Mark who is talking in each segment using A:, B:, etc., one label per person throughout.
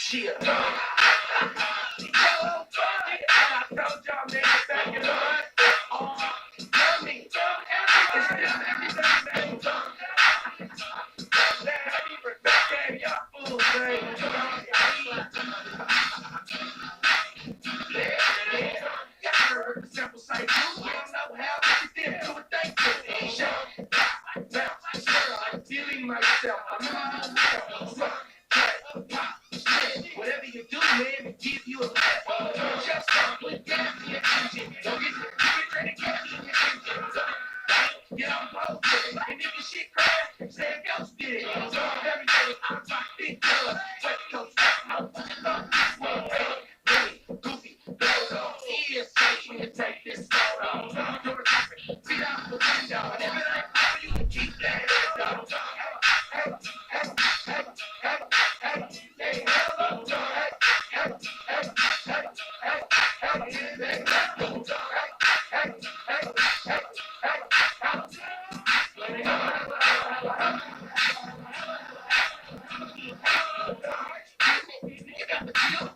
A: Shit. I told y'all niggas back in the month. Mommy, it's just everything. Damn, y'all fools, man. Simple say, you don't know how to get them do what they do. Shut up, I'm feeling myself. I'm on myself. Whatever you do, man, it give you a laugh. Just stop with gas in your engine. Don't get ready to gas in your engine. Get on both. And if your shit crash, say it goes get it. So every day, I'm my big blood. West Coast, really goofy. Those on ears safe when you take this photo. You're a see out the window. And if it ain't for you, keep that window.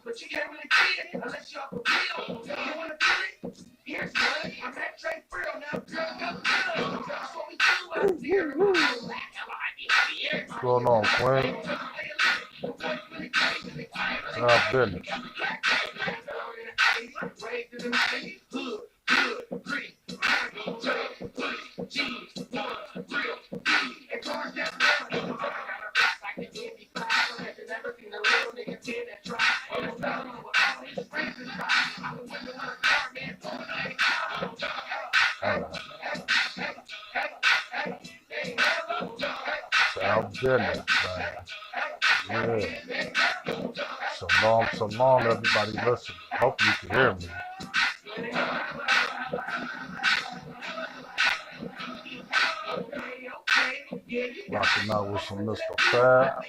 A: But you can't really feel it unless you're for real. You wanna feel it? Here's one. I'm at Trey Frill now. Girl, go good. That's what we do out here.
B: What's going on, Queen? Our business. Our business, man. Yeah. So long, everybody listen. Hope you can hear me. Rocking out with some Mr. Fab.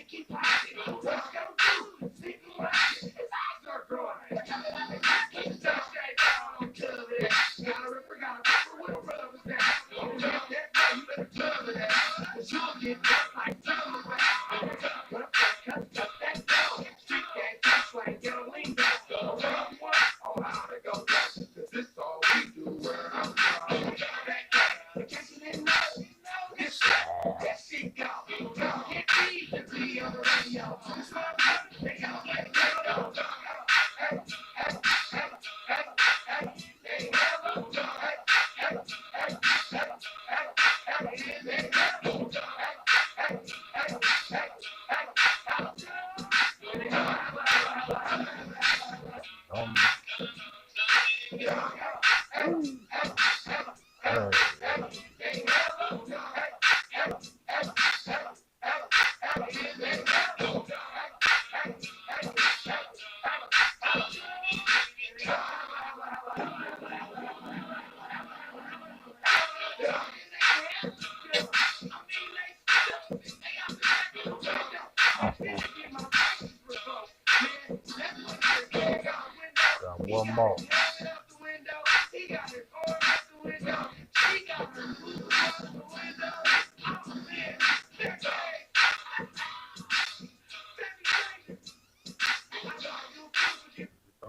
B: One more.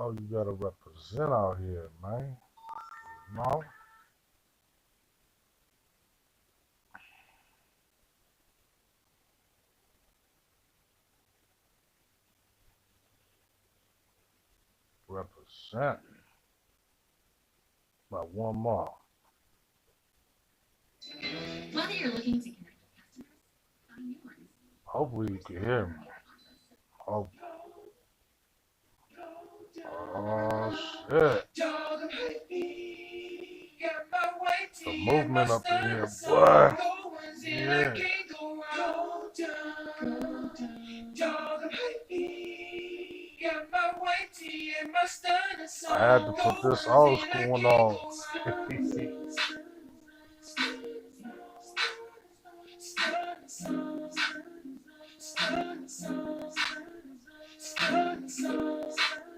B: Oh, you gotta represent out here, man. No? Represent. About one more.
C: Whether you're looking to connect with customers, find new ones.
B: Hopefully you can hear me. Oh, shit. The movement up in here, boy. Yeah. I had to put this old school one on.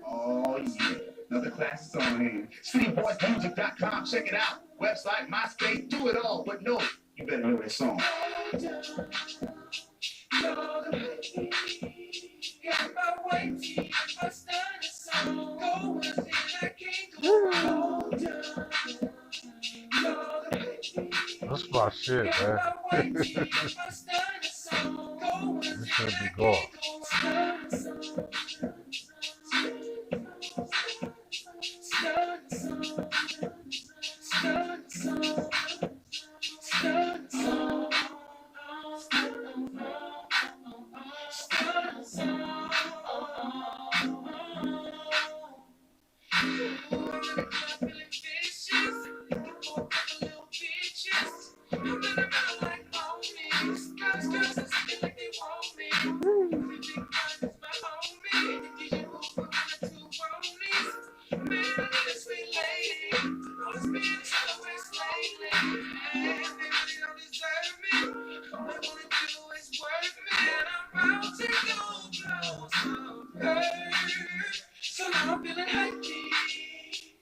D: Oh yeah, another class is on hand. CityBoysMusic.com, check it out. Website, MySpace, do it all. But no, you better know that song. Got my way to
B: shit, man. This should be gone.
A: So now I'm feeling happy.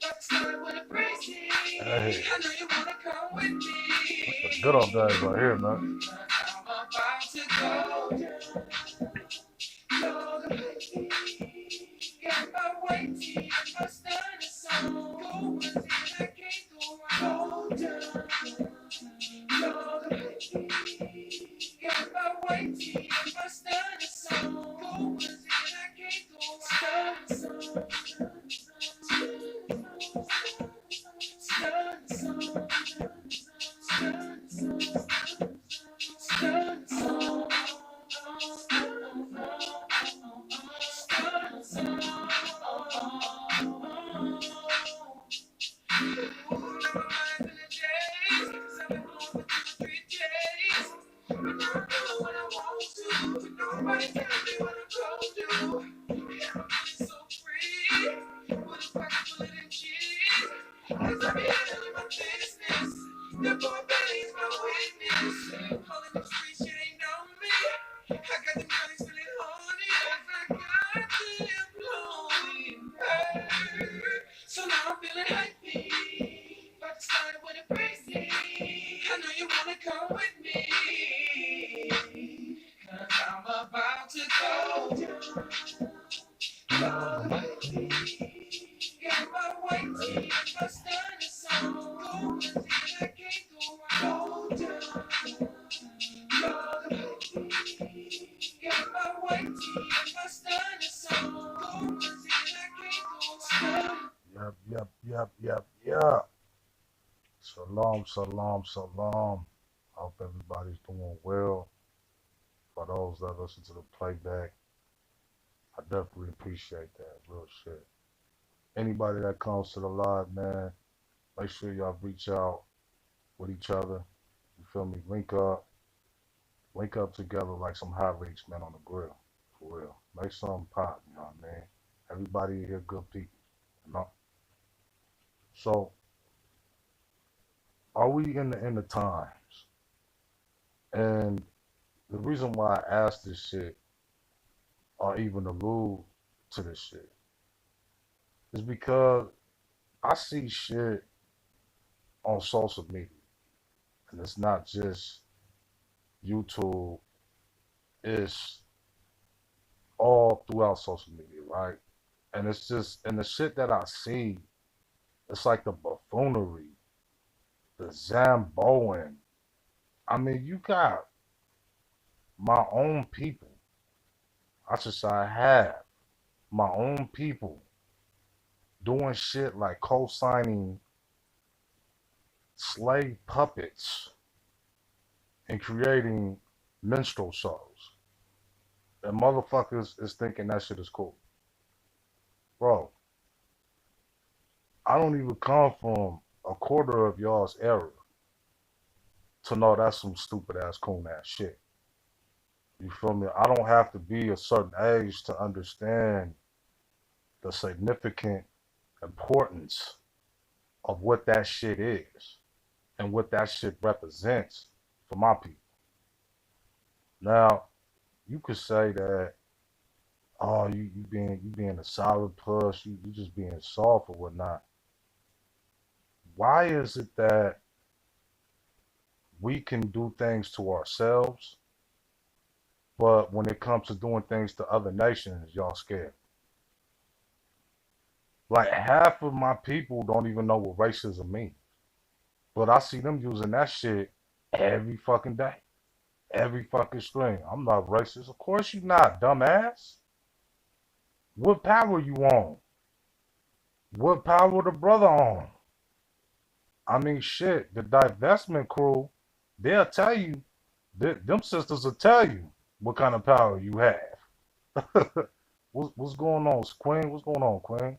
A: But start with a crazy.
B: Hey,
A: I know you wanna come with me.
B: that's a good old days right here, man.
A: I'm about to go down. You're the baby. Got my white tee and my stunning song. Go until I can't go down. You're the baby. Got my white tee and my stunning song. Go until I can't go stunning Nobody tell me what I'm gonna do. I'm so free. With a pocket full of them cheese. Cause I be handling my business. The boy Billy's my witness. All in the streets, shit ain't on me. I got them girlies feeling horny. I got them blowing. So now I'm feeling happy. About to start with a crazy. I know you wanna come with me. Cause I'm about to go down. Got my white tee and my stunning song. Go until I can't go down. Got my white tee and my stunning song. Go until I can't go down.
B: Yep. Shalom, shalom, shalom. I hope everybody's doing well. For those that listen to the playback, I definitely appreciate that. Real shit. Anybody that comes to the live, man, make sure y'all reach out with each other. You feel me? Link up together like some hot links, man, on the grill. For real. Make something pop, you know what I mean? Everybody here good people, you know? So, are we in the end of times? And the reason why I asked this shit, or even allude to this shit, is because I see shit on social media. And it's not just YouTube, it's all throughout social media, right? And it's just, and the shit that I see, it's like the buffoonery, the Zamboing. I mean, you got my own people. I should say I have my own people doing shit like co-signing slave puppets and creating minstrel shows. And motherfuckers is thinking that shit is cool. Bro, I don't even come from a quarter of y'all's era to know that's some stupid ass coon ass shit. You feel me? I don't have to be a certain age to understand the significant importance of what that shit is and what that shit represents for my people. Now, you could say that, oh, you being a solid puss, you just being soft or whatnot. Why is it that we can do things to ourselves, but when it comes to doing things to other nations, y'all scared? Like half of my people don't even know what racism means, but I see them using that shit every fucking day, every fucking stream. I'm not racist. Of course you not, dumbass. What power you on? What power the brother on? I mean, shit, the divestment crew, they'll tell you, them sisters will tell you what kind of power you have. What's going on, Queen? What's going on, Queen?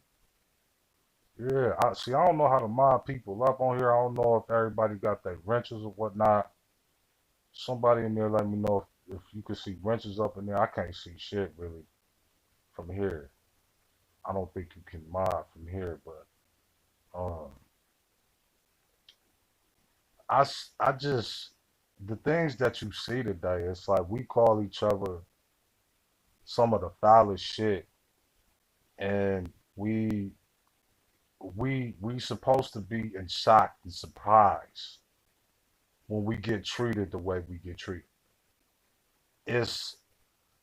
B: Yeah, see. I don't know how to mod people up on here. I don't know if everybody got their wrenches or whatnot. Somebody in there let me know if you can see wrenches up in there. I can't see shit really from here. I don't think you can mod from here, but um, I just the things that you see today. It's like we call each other some of the foulest shit, and we supposed to be in shock and surprise when we get treated the way we get treated. It's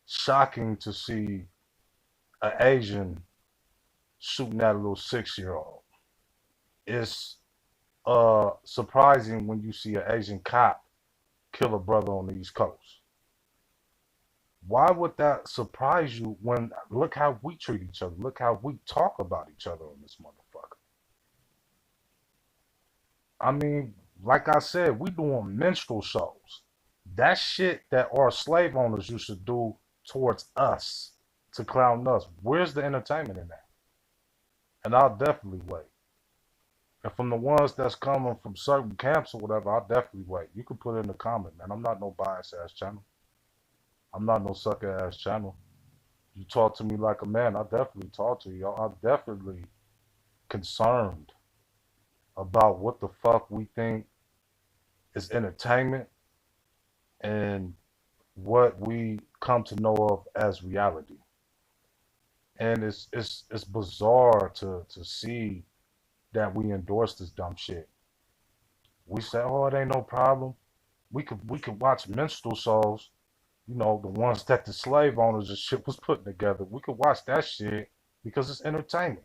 B: shocking to see an Asian shooting at a little 6-year-old. It's surprising when you see an Asian cop kill a brother on the East Coast. Why would that surprise you when look how we treat each other? Look how we talk about each other in this motherfucker. I mean, like I said, we doing minstrel shows. That shit that our slave owners used to do towards us to clown us. Where's the entertainment in that? And I'll definitely wait. And from the ones that's coming from certain camps or whatever, I'll definitely wait. You can put it in the comment, man. I'm not no bias ass channel. I'm not no sucker ass channel. You talk to me like a man, I definitely talk to you. I'm definitely concerned about what the fuck we think is entertainment and what we come to know of as reality. And it's bizarre to see that we endorse this dumb shit. We say, oh, it ain't no problem. We could watch minstrel shows, you know, the ones that the slave owners and shit was putting together. We could watch that shit because it's entertainment.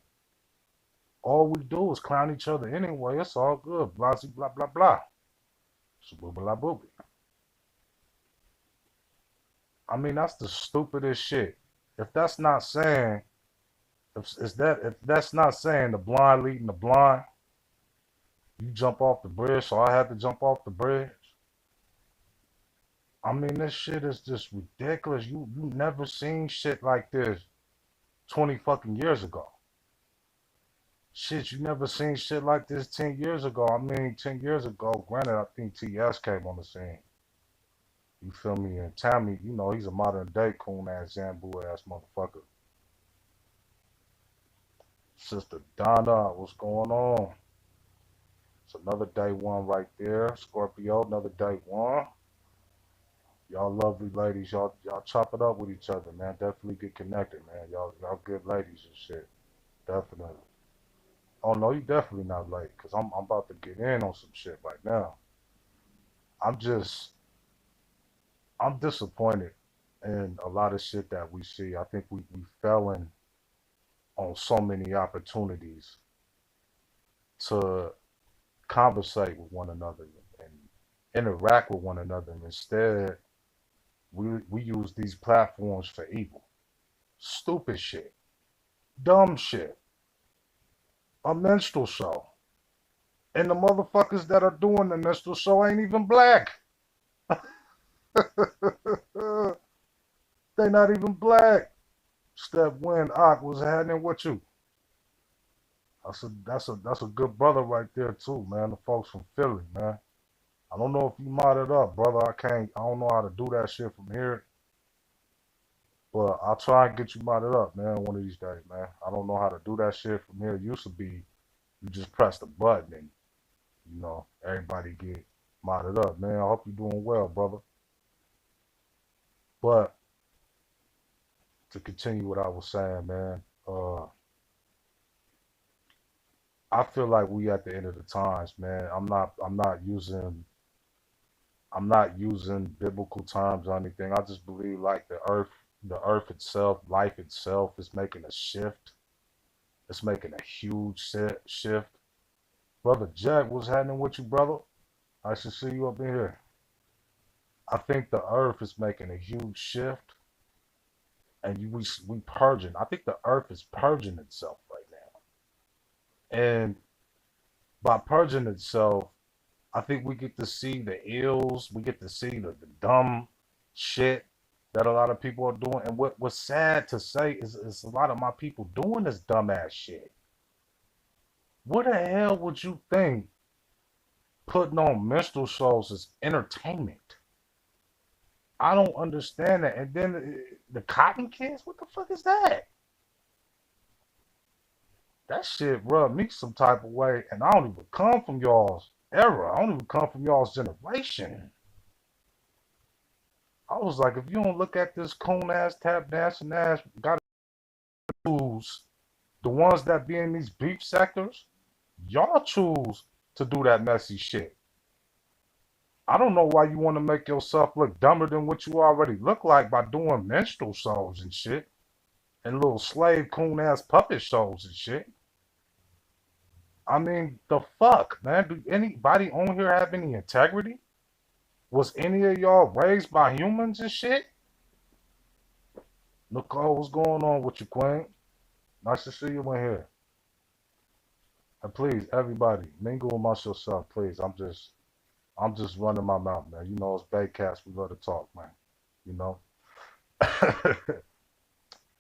B: All we do is clown each other anyway. It's all good. Blah blah blah blah. Blah blah. I mean, that's the stupidest shit. If that's not saying, if that's not saying the blind leading the blind, you jump off the bridge, so I had to jump off the bridge. I mean, this shit is just ridiculous. You never seen shit like this 20 fucking years ago. Shit, you never seen shit like this 10 years ago. I mean, 10 years ago, granted, I think TS came on the scene. You feel me? And Tammy, you know, he's a modern day coon ass, Zambu ass motherfucker. Sister Donna, what's going on? It's another day one right there. Scorpio, another day one. Y'all lovely ladies, y'all chop it up with each other, man. Definitely get connected, man. Y'all good ladies and shit. Definitely. Oh no, you definitely not late, cause I'm about to get in on some shit right now. I'm just I'm disappointed in a lot of shit that we see. I think we fell in on so many opportunities to conversate with one another and interact with one another. And instead, we use these platforms for evil. Stupid shit. Dumb shit. A minstrel show. And the motherfuckers that are doing the minstrel show ain't even black. They not even black. Step Win Ock was happening with you. That's a good brother right there too, man. The folks from Philly, man. I don't know if you modded up, brother. I don't know how to do that shit from here. But I'll try and get you modded up, man, one of these days, man. I don't know how to do that shit from here. It used to be you just press the button and, you know, everybody get modded up, man. I hope you're doing well, brother. But to continue what I was saying, man, I feel like we at the end of the times, man. I'm not using biblical terms or anything. I just believe like the earth itself, life itself is making a shift. It's making a huge shift. Brother Jack, what's happening with you, brother? I should see you up in here. I think the earth is making a huge shift, and we purging. I think the earth is purging itself right now, and by purging itself, I think we get to see the ills, we get to see the dumb shit that a lot of people are doing. And what's sad to say is a lot of my people doing this dumbass shit. What the hell would you think putting on minstrel shows is entertainment? I don't understand that. And then the Cotton Kids, what the fuck is that? That shit rubbed me some type of way, and I don't even come from y'all's era. I don't even come from y'all's generation. I was like, if you don't look at this coon ass, tap dancing ass, gotta choose the ones that be in these beef sectors. Y'all choose to do that messy shit. I don't know why you want to make yourself look dumber than what you already look like by doing minstrel shows and shit, and little slave coon ass puppet shows and shit. I mean, the fuck, man? Do anybody on here have any integrity? Was any of y'all raised by humans and shit? Nicole, what's going on with you, Queen? Nice to see you in here. And please, everybody, mingle amongst yourself, please. I'm just running my mouth, man. You know, it's Baycast. We love to talk, man. You know.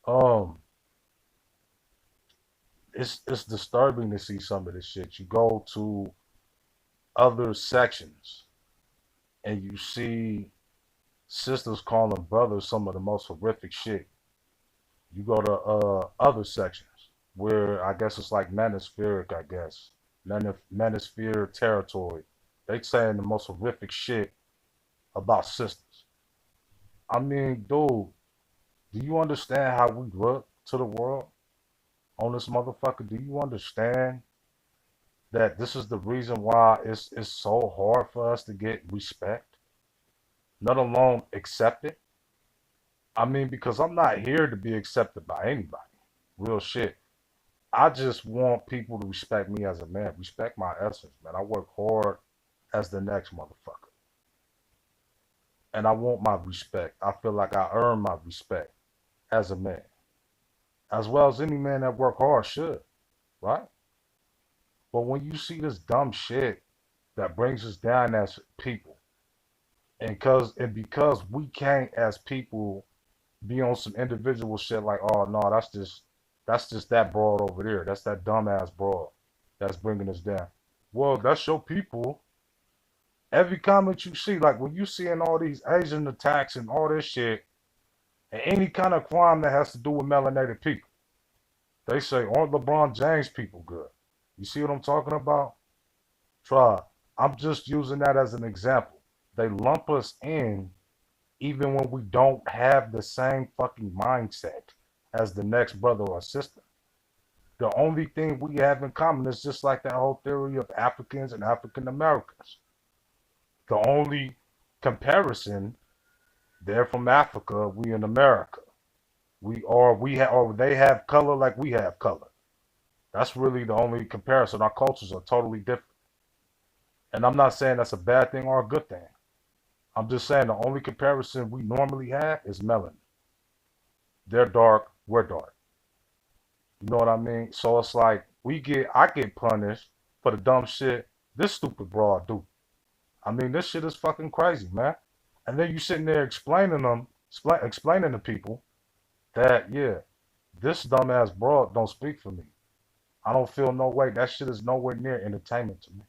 B: um, it's disturbing to see some of this shit. You go to other sections and you see sisters calling brothers some of the most horrific shit. You go to other sections where I guess it's like manospheric, I guess. Manosphere territory. They saying the most horrific shit about sisters. I mean, dude, do you understand how we look to the world on this motherfucker? Do you understand that this is the reason why it's so hard for us to get respect, let alone accepted? I mean, because I'm not here to be accepted by anybody. Real shit. I just want people to respect me as a man, respect my essence, man. I work hard as the next motherfucker. And I want my respect. I feel like I earn my respect as a man. As well as any man that work hard should, right? But when you see this dumb shit that brings us down as people, because we can't as people be on some individual shit like, oh no, that's just that broad over there. That's that dumbass broad that's bringing us down. Well, that's your people. Every comment you see, like when you seeing all these Asian attacks and all this shit, and any kind of crime that has to do with melanated people, they say, aren't LeBron James people good? You see what I'm talking about? Try. I'm just using that as an example. They lump us in even when we don't have the same fucking mindset as the next brother or sister. The only thing we have in common is just like that whole theory of Africans and African Americans. The only comparison, they're from Africa, we in America. Or they have color like we have color. That's really the only comparison. Our cultures are totally different. And I'm not saying that's a bad thing or a good thing. I'm just saying the only comparison we normally have is melanin. They're dark, we're dark. You know what I mean? So it's like I get punished for the dumb shit this stupid broad do. I mean, this shit is fucking crazy, man. And then you sitting there explaining to people that, yeah, this dumbass broad don't speak for me. I don't feel no way. That shit is nowhere near entertainment to me.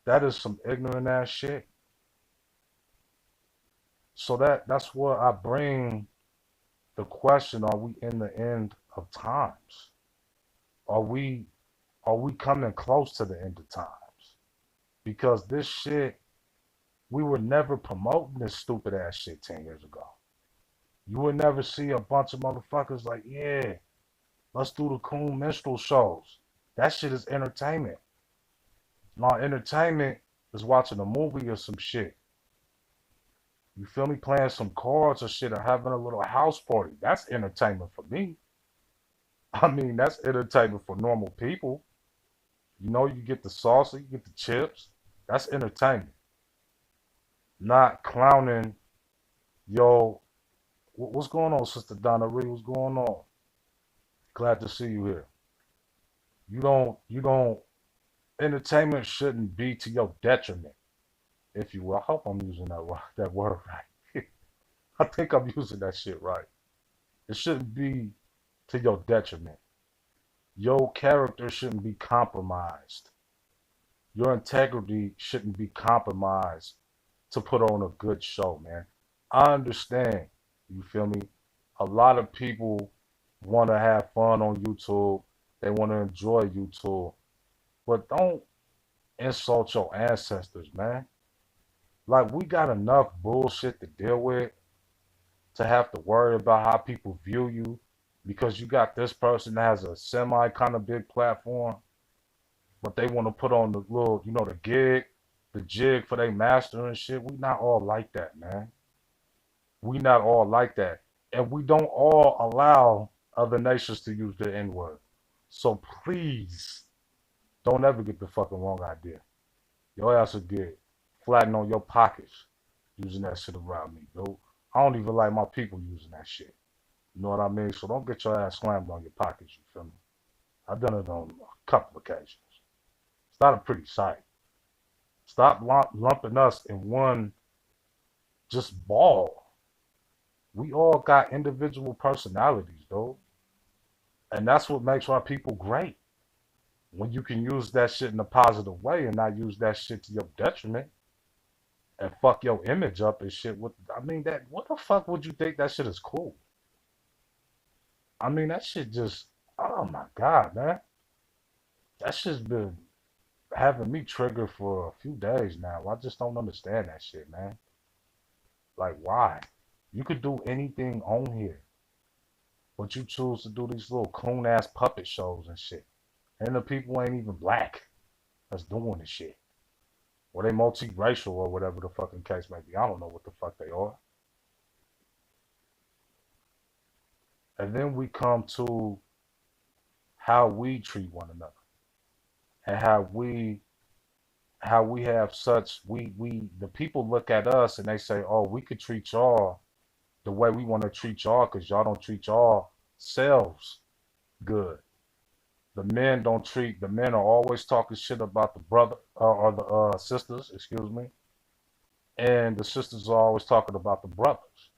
B: That is some ignorant ass shit. So that's where I bring the question, are we in the end of times? Are we coming close to the end of times? Because this shit, we were never promoting this stupid ass shit 10 years ago. You would never see a bunch of motherfuckers like, yeah, let's do the cool minstrel shows. That shit is entertainment. Now, entertainment is watching a movie or some shit. You feel me? Playing some cards or shit or having a little house party. That's entertainment for me. I mean, that's entertainment for normal people. You know, you get the salsa, you get the chips. That's entertainment. not clowning yo. What's going on, Sister Donna Ree? What's going on? Glad to see you here. You don't. Entertainment shouldn't be to your detriment, if you will. I hope I'm using that word right. I think I'm using that shit right. It shouldn't be to your detriment. Your character shouldn't be compromised. Your integrity shouldn't be compromised to put on a good show, man. I understand, you feel me? A lot of people want to have fun on YouTube. They want to enjoy YouTube. But don't insult your ancestors, man. Like, we got enough bullshit to deal with to have to worry about how people view you because you got this person that has a semi kind of big platform, but they want to put on the little, the jig for their master and shit. We not all like that, man. We not all like that. And we don't all allow other nations to use the N word. So please don't ever get the fucking wrong idea. Your ass will get flattened on your pockets using that shit around me, dude. I don't even like my people using that shit. You know what I mean? So don't get your ass slammed on your pockets, you feel me? I've done it on a couple occasions. It's not a pretty sight. Stop lumping us in one just ball. We all got individual personalities, though. And that's what makes our people great. When you can use that shit in a positive way and not use that shit to your detriment and fuck your image up and shit. What the fuck would you think that shit is cool? I mean, that shit just, oh my God, man. That shit's been having me triggered for a few days now. I just don't understand that shit, man. Like, why? You could do anything on here, but you choose to do these little coon ass puppet shows and shit. And the people ain't even black that's doing this shit. Or they multiracial or whatever the fucking case may be. I don't know what the fuck they are. And then we come to how we treat one another and how we have such we the people look at us and they say, oh, we could treat y'all the way we want to treat y'all because y'all don't treat y'all selves good. The men are always talking shit about the brother or the sisters, excuse me, and the sisters are always talking about the brothers.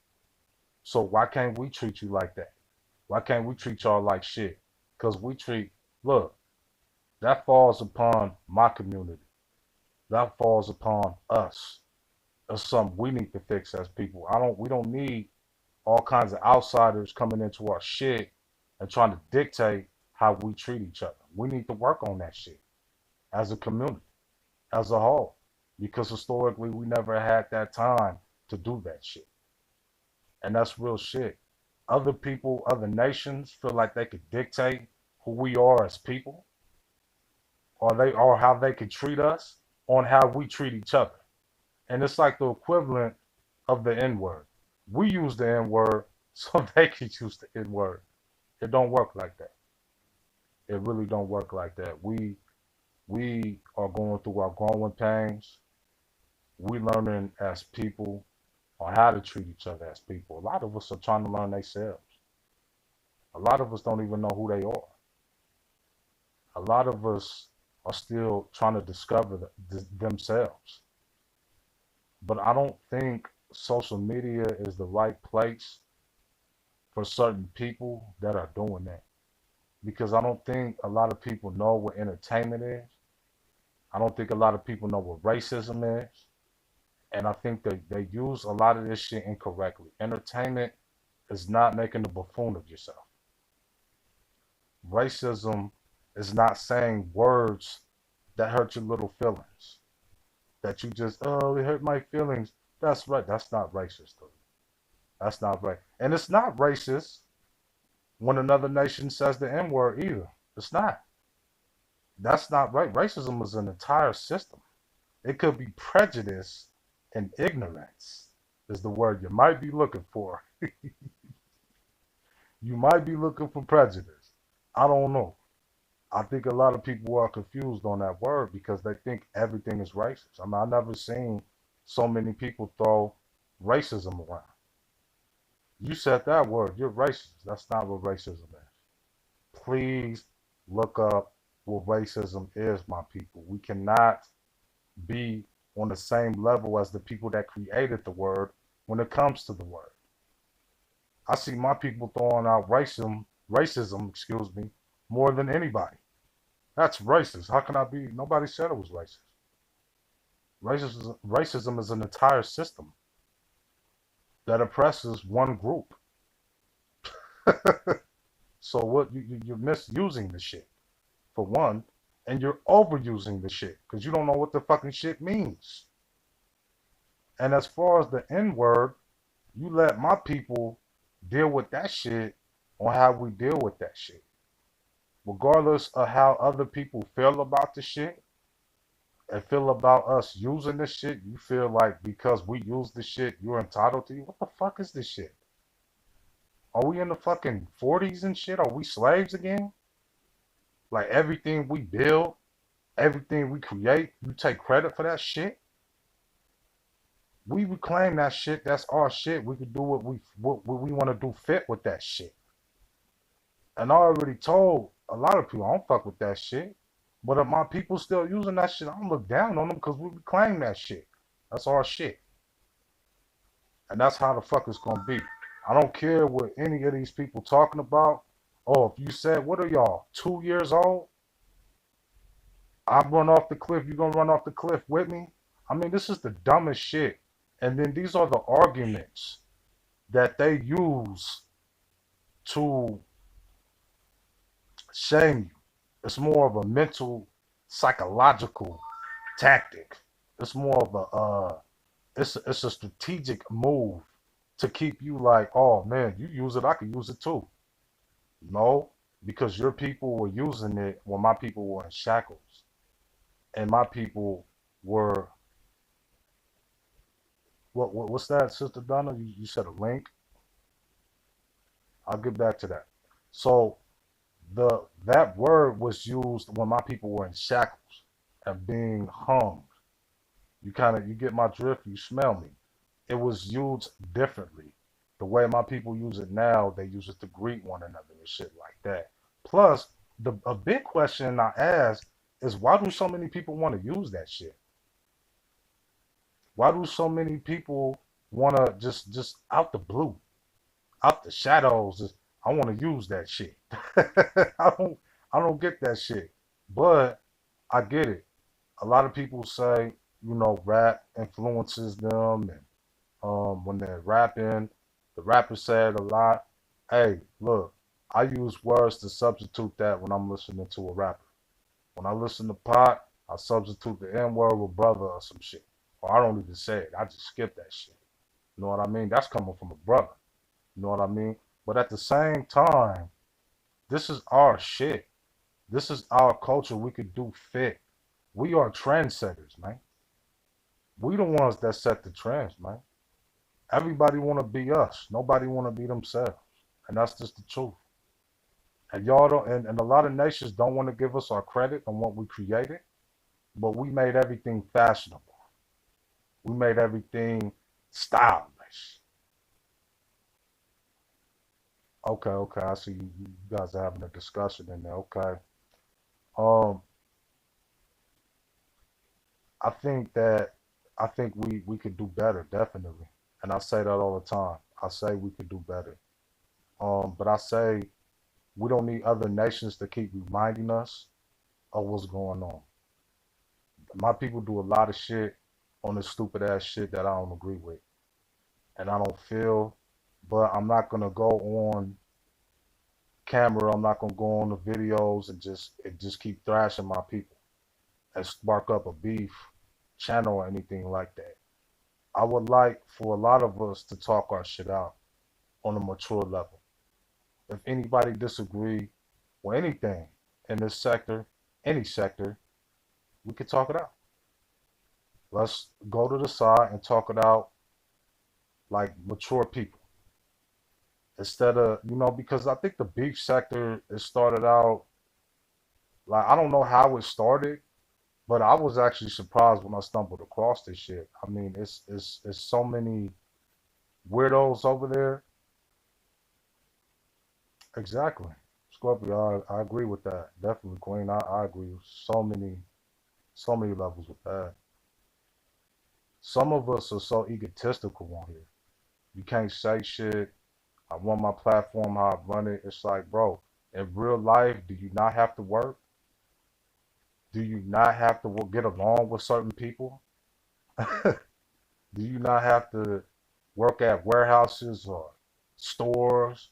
B: So why can't we treat you like that? Why can't we treat y'all like shit? Because look, that falls upon my community. That falls upon us. That's something we need to fix as people. We don't need all kinds of outsiders coming into our shit and trying to dictate how we treat each other. We need to work on that shit as a community, as a whole. Because historically we never had that time to do that shit. And that's real shit. Other people, other nations feel like they could dictate who we are as people, or how they could treat us on how we treat each other. And it's like the equivalent of the N-word. We use the N-word so they can use the N-word. It don't work like that. It really don't work like that. We are going through our growing pains. We learning as people on how to treat each other as people. A lot of us are trying to learn themselves. A lot of us don't even know who they are. A lot of us are still trying to discover themselves. But I don't think social media is the right place for certain people that are doing that. Because I don't think a lot of people know what entertainment is. I don't think a lot of people know what racism is. And I think they use a lot of this shit incorrectly. Entertainment is not making a buffoon of yourself. Racism is not saying words that hurt your little feelings. That you just, oh, it hurt my feelings. That's right. That's not racist, though. That's not right. And it's not racist when another nation says the N word either. It's not. That's not right. Racism is an entire system. It could be prejudice and ignorance, is the word you might be looking for. You might be looking for prejudice. I don't know. I think a lot of people are confused on that word because they think everything is racist. I mean, I never seen so many people throw racism around. You said that word, you're racist. That's not what racism is. Please look up what racism is, my people. We cannot be on the same level as the people that created the word when it comes to the word. I see my people throwing out racism, more than anybody. That's racist. How can I be? Nobody said it was racist. Racism is an entire system that oppresses one group. So what you're misusing the shit for one, and you're overusing the shit because you don't know what the fucking shit means. And as far as the N word, you let my people deal with that shit on how we deal with that shit. Regardless of how other people feel about the shit and feel about us using this shit, you feel like because we use the shit, you're entitled to. What the fuck is this shit? Are we in the fucking 40s and shit? Are we slaves again? Like everything we build, everything we create, you take credit for that shit? We reclaim that shit. That's our shit. We can do what we want to do fit with that shit. And I already told a lot of people I don't fuck with that shit. But if my people still using that shit, I don't look down on them because we reclaim that shit. That's our shit. And that's how the fuck it's gonna be. I don't care what any of these people talking about. Oh, if you said, what are y'all, 2 years old? I run off the cliff, you gonna run off the cliff with me? I mean, this is the dumbest shit. And then these are the arguments that they use to shame you. It's more of a mental, psychological tactic. It's more of it's a strategic move to keep you like, oh man, you use it, I can use it too. No, because your people were using it when my people were in shackles, and my people were what's that, Sister Donna? You said a link. I'll get back to that. So that word was used when my people were in shackles and being hung. You get my drift, you smell me. It was used differently. The way my people use it now, they use it to greet one another and shit like that. Plus, a big question I ask is why do so many people want to use that shit? Why do so many people want to just out the blue, out the shadows? I want to use that shit. I don't get that shit, but I get it. A lot of people say, rap influences them, and when they're rapping, the rapper said a lot. Hey, look, I use words to substitute that when I'm listening to a rapper. When I listen to Pac, I substitute the N word with brother or some shit. Or I don't even say it. I just skip that shit. You know what I mean? That's coming from a brother. You know what I mean? But at the same time, this is our shit. This is our culture. We could do fit. We are trendsetters, man. We the ones that set the trends, man. Everybody want to be us. Nobody want to be themselves. And that's just the truth. And y'all don't, and a lot of nations don't want to give us our credit on what we created, but we made everything fashionable. We made everything stylish. Okay. I see you guys are having a discussion in there. Okay. Um, I think we could do better, definitely. And I say that all the time. I say we could do better. But I say we don't need other nations to keep reminding us of what's going on. My people do a lot of shit on this stupid ass shit that I don't agree with. And I don't feel, but I'm not gonna go on camera, I'm not gonna go on the videos and just keep thrashing my people and spark up a beef channel or anything like that. I would like for a lot of us to talk our shit out on a mature level. If anybody disagree with anything in this sector, any sector, we could talk it out. Let's go to the side and talk it out like mature people. Instead of, because I think the beef sector, it started out, like, I don't know how it started, But I was actually surprised when I stumbled across this shit. I mean, it's so many weirdos over there. Exactly. Scorpio, I agree with that. Definitely, Queen. I agree. So many levels with that. Some of us are so egotistical on here. You can't say shit. I run my platform how I run it. It's like, bro, in real life, do you not have to work? Do you not have to get along with certain people? Do you not have to work at warehouses or stores?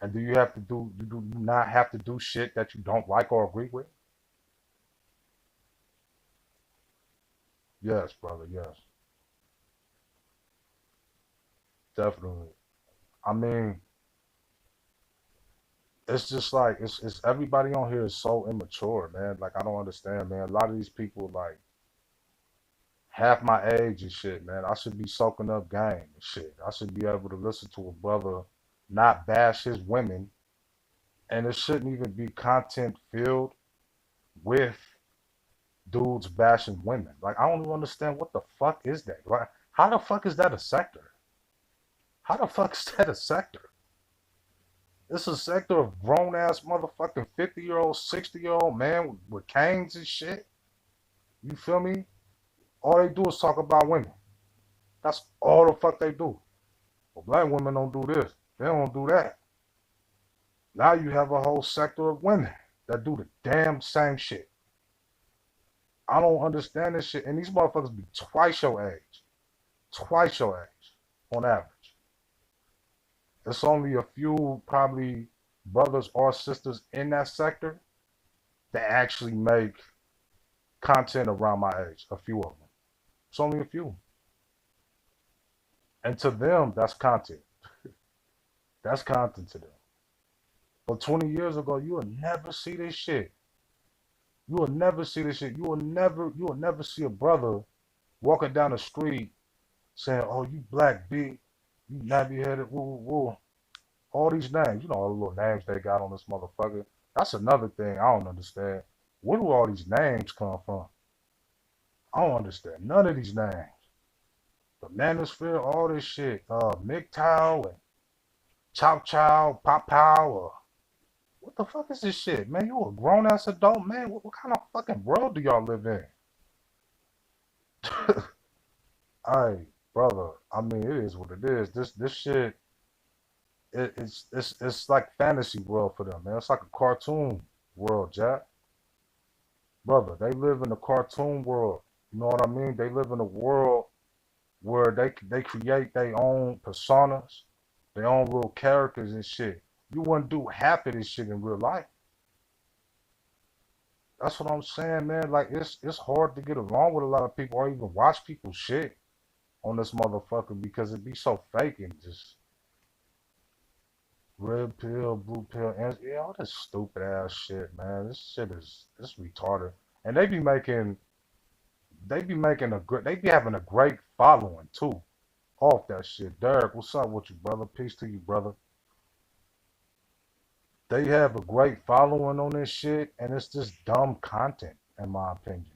B: And do you have to do you not have to do shit that you don't like or agree with? Yes, brother, yes. Definitely. I mean, it's just like it's everybody on here is so immature, man. Like I don't understand, man. A lot of these people like half my age and shit, man. I should be soaking up game and shit. I should be able to listen to a brother not bash his women, and it shouldn't even be content filled with dudes bashing women. Like I don't even understand what the fuck is that. Like how the fuck is that a sector? How the fuck is that a sector? It's a sector of grown ass motherfucking 50-year-old, 60-year-old man with canes and shit. You feel me? All they do is talk about women. That's all the fuck they do. Well, black women don't do this. They don't do that. Now you have a whole sector of women that do the damn same shit. I don't understand this shit. And these motherfuckers be twice your age. Twice your age on average. It's only a few probably brothers or sisters in that sector that actually make content around my age. A few of them. It's only a few. And to them, that's content. That's content to them. But 20 years ago, you will never see this shit. You will never see this shit. You will never see a brother walking down the street saying, "Oh, you black B, you nappy headed, woo woo woo." All these names, you know, all the little names they got on this motherfucker. That's another thing I don't understand. Where do all these names come from? I don't understand none of these names. The Manosphere, all this shit. MGTOW and Chow Chow, Pop Pow. What the fuck is this shit, man? You a grown ass adult, man. What kind of fucking world do y'all live in? Hey, brother. I mean, it is what it is. This shit, it's like fantasy world for them, man. It's like a cartoon world, Jack. Brother, they live in a cartoon world. You know what I mean? They live in a world where they create their own personas, their own little characters and shit. You wouldn't do half of this shit in real life. That's what I'm saying, man. Like it's hard to get along with a lot of people or even watch people shit on this motherfucker because it be so fake and just red pill, blue pill, and yeah, all this stupid ass shit, man. This shit is this retarded. And they be making they be having a great following too off that shit. Derek, what's up with you, brother? Peace to you, brother. They have a great following on this shit, and it's just dumb content, in my opinion.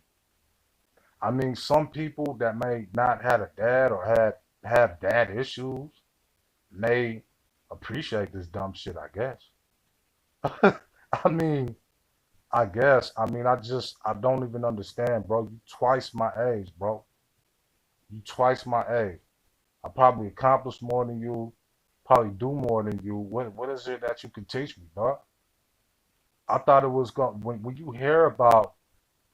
B: I mean, some people that may not had a dad or have dad issues may appreciate this dumb shit, I guess. I mean, I guess. I mean, I don't even understand, bro. You twice my age, bro. You twice my age. I probably accomplished more than you, probably do more than you. What is it that you can teach me, dog? I thought it was going when you hear about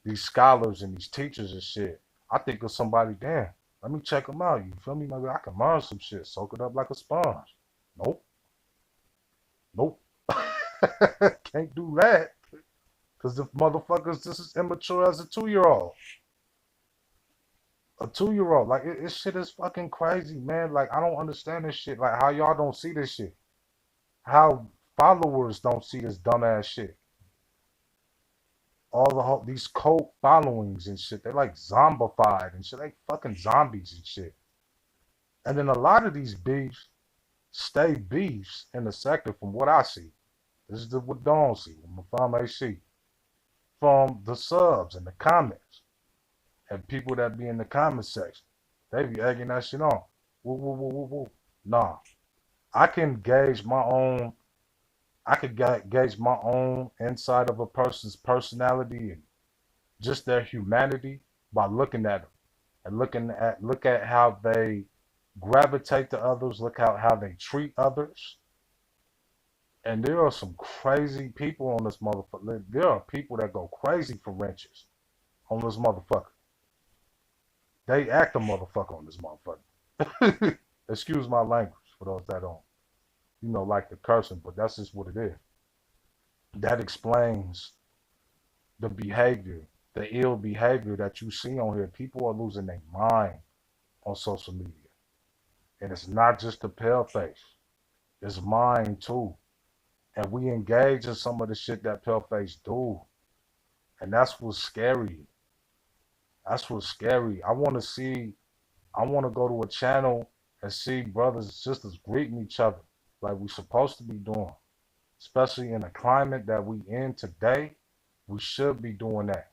B: these scholars and these teachers and shit, I think of somebody, damn, let me check them out. You feel me? Maybe I can learn some shit, soak it up like a sponge. Nope, nope. Can't do that. Because the motherfuckers just as immature as a 2 year old. A 2 year old. Like, this shit is fucking crazy, man. Like, I don't understand this shit. Like, how y'all don't see this shit. How followers don't see this dumbass shit. All these cult followings and shit. They're like zombified and shit. They fucking zombies and shit. And then a lot of these beefs stay beefs in the sector from what I see. This is what Dawn see, what my family see. from the subs and the comments and people that be in the comment section. They be egging that shit on. Woo, woo, woo, woo, woo. Nah, I can gauge my own. I could gauge my own inside of a person's personality and just their humanity by looking at them and look at how they gravitate to others, look how they treat others. And there are some crazy people on this motherfucker. There are people that go crazy for wrenches on this motherfucker. They act a motherfucker on this motherfucker. Excuse my language for those that don't, like the cursing, but that's just what it is. That explains the behavior, the ill behavior that you see on here. People are losing their mind on social media. And it's not just the pale face. It's mine too. And we engage in some of the shit that pale face do. And that's what's scary. That's what's scary. I want to go to a channel and see brothers and sisters greeting each other like we're supposed to be doing. Especially in the climate that we in today, we should be doing that.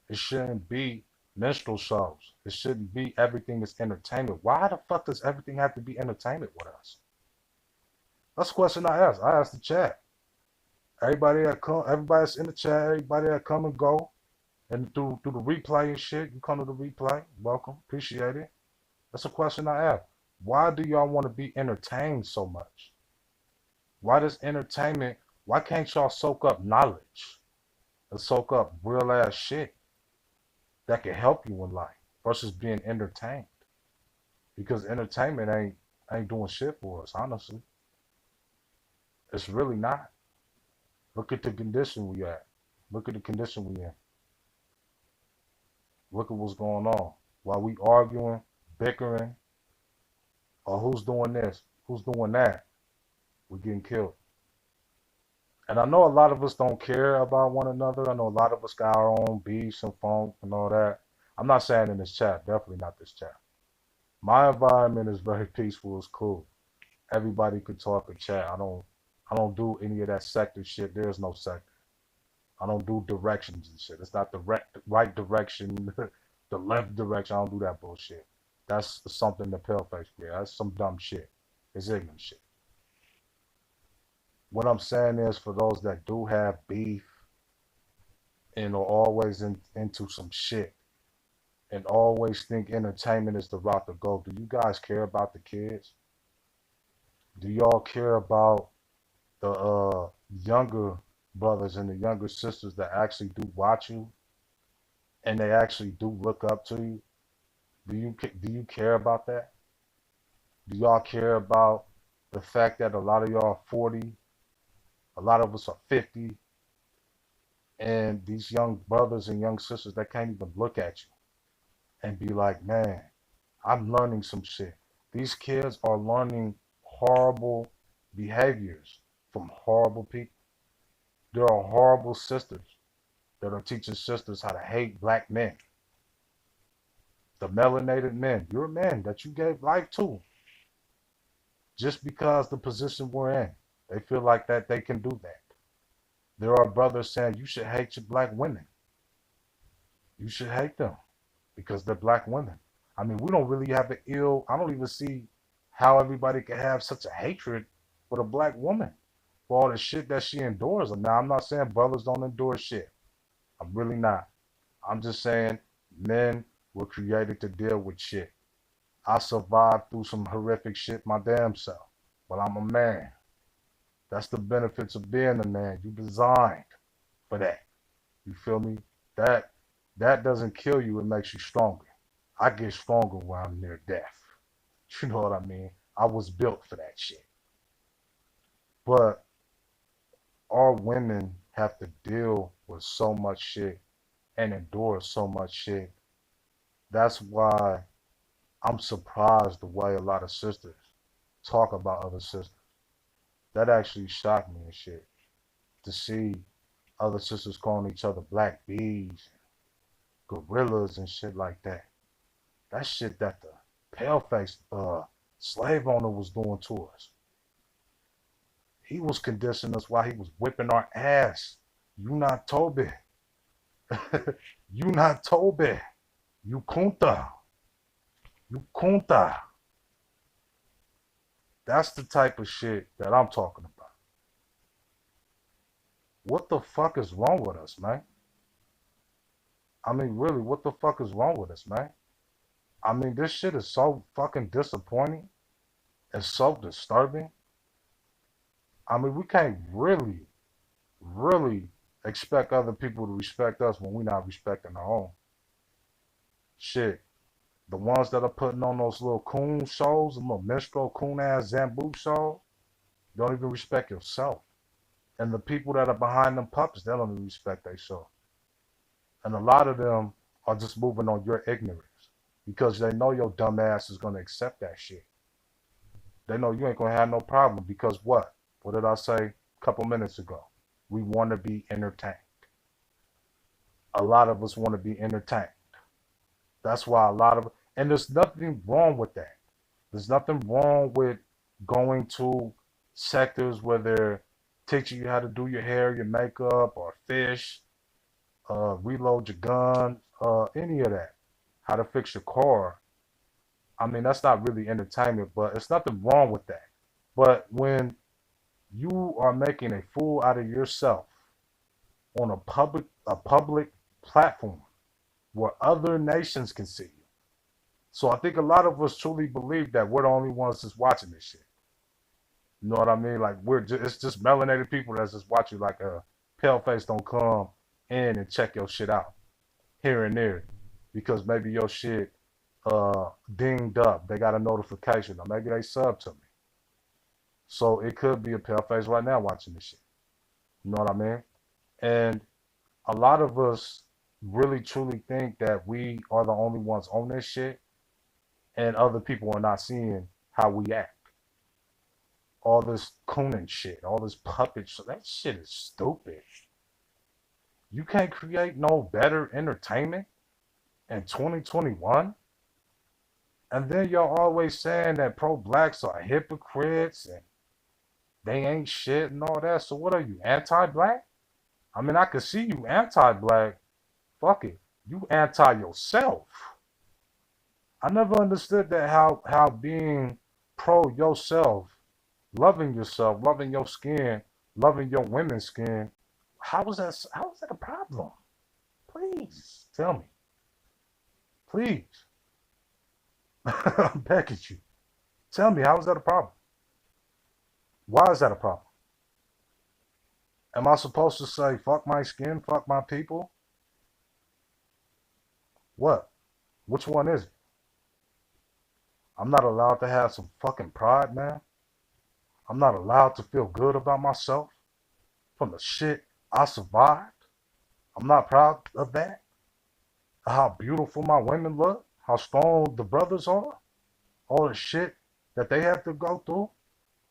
B: It shouldn't be minstrel shows. It shouldn't be everything is entertainment. Why the fuck does everything have to be entertainment with us? That's a question I asked. I asked the chat. Everybody that's in the chat, everybody that come and go, and through the replay and shit, you come to the replay. Welcome, appreciate it. That's a question I asked. Why do y'all want to be entertained so much? Why can't y'all soak up knowledge and soak up real ass shit that can help you in life versus being entertained? Because entertainment ain't doing shit for us, honestly. It's really not. Look at the condition we at. Look at the condition we in. Look at what's going on. While we arguing, bickering, or who's doing this, who's doing that, we're getting killed. And I know a lot of us don't care about one another. I know a lot of us got our own beefs and funk and all that. I'm not saying in this chat, definitely not this chat. My environment is very peaceful, it's cool. Everybody could talk and chat. I don't do any of that sector shit. There's no sector. I don't do directions and shit. It's not the right direction, the left direction. I don't do that bullshit. That's something the pale face create. That's some dumb shit. It's ignorant shit. What I'm saying is, for those that do have beef and are always into some shit and always think entertainment is the route to go, do you guys care about the kids? Do y'all care about the younger brothers and the younger sisters that actually do watch you and they actually do look up to you? Do you care about that? Do y'all care about the fact that a lot of y'all are 40, a lot of us are 50, and these young brothers and young sisters that can't even look at you and be like, man, I'm learning some shit. These kids are learning horrible behaviors from horrible people. There are horrible sisters that are teaching sisters how to hate black men. The melanated men, your men that you gave life to. Just because the position we're in, they feel like that they can do that. There are brothers saying you should hate your black women. You should hate them because they're black women. I mean, we don't really have I don't even see how everybody can have such a hatred for the black woman, for all the shit that she endures. Now, I'm not saying brothers don't endure shit. I'm really not. I'm just saying men were created to deal with shit. I survived through some horrific shit my damn self, but I'm a man. That's the benefits of being a man. You designed for that. You feel me? That doesn't kill you, it makes you stronger. I get stronger when I'm near death. You know what I mean? I was built for that shit. But our women have to deal with so much shit and endure so much shit. That's why I'm surprised the way a lot of sisters talk about other sisters. That actually shocked me and shit. To see other sisters calling each other black bees, gorillas and shit like that. That shit that the pale-faced slave owner was doing to us. He was conditioning us while he was whipping our ass. You not Toby. You not Tobe. You Kunta. You Kunta. That's the type of shit that I'm talking about. What the fuck is wrong with us, man? I mean, really, what the fuck is wrong with us, man? I mean, this shit is so fucking disappointing. It's so disturbing. I mean, we can't really expect other people to respect us when we're not respecting our own. Shit. The ones that are putting on those little coon shows, the little minstrel coon ass Zambu show, don't even respect yourself. And the people that are behind them puppets, they don't even respect themselves. And a lot of them are just moving on your ignorance because they know your dumb ass is going to accept that shit. They know you ain't going to have no problem because what? What did I say a couple minutes ago? We want to be entertained. A lot of us want to be entertained. That's why and there's nothing wrong with that. There's nothing wrong with going to sectors where they're teaching you how to do your hair, your makeup, or fish, reload your gun, any of that. How to fix your car. I mean, that's not really entertainment, but it's nothing wrong with that. But when you are making a fool out of yourself on a public platform where other nations can see you. So I think a lot of us truly believe that we're the only ones that's watching this shit. You know what I mean? Like it's just melanated people that's just watching. Like a pale face don't come in and check your shit out here and there because maybe your shit dinged up. They got a notification or maybe they sub to me. So it could be a pale face right now watching this shit. You know what I mean? And a lot of us really truly think that we are the only ones on this shit and other people are not seeing how we act. All this cooning shit, all this puppet shit, that shit is stupid. You can't create no better entertainment in 2021? And then y'all always saying that pro-blacks are hypocrites and they ain't shit and all that. So what are you, anti-black? I mean, I could see you anti-black. Fuck it. You anti-yourself. I never understood that how being pro-yourself, loving yourself, loving your skin, loving your women's skin, how is that a problem? Please, tell me. Please. I'm begging you. Tell me, how is that a problem? Why is that a problem? Am I supposed to say, fuck my skin, fuck my people? What? Which one is it? I'm not allowed to have some fucking pride, man. I'm not allowed to feel good about myself from the shit I survived. I'm not proud of that. How beautiful my women look, how strong the brothers are, all the shit that they have to go through.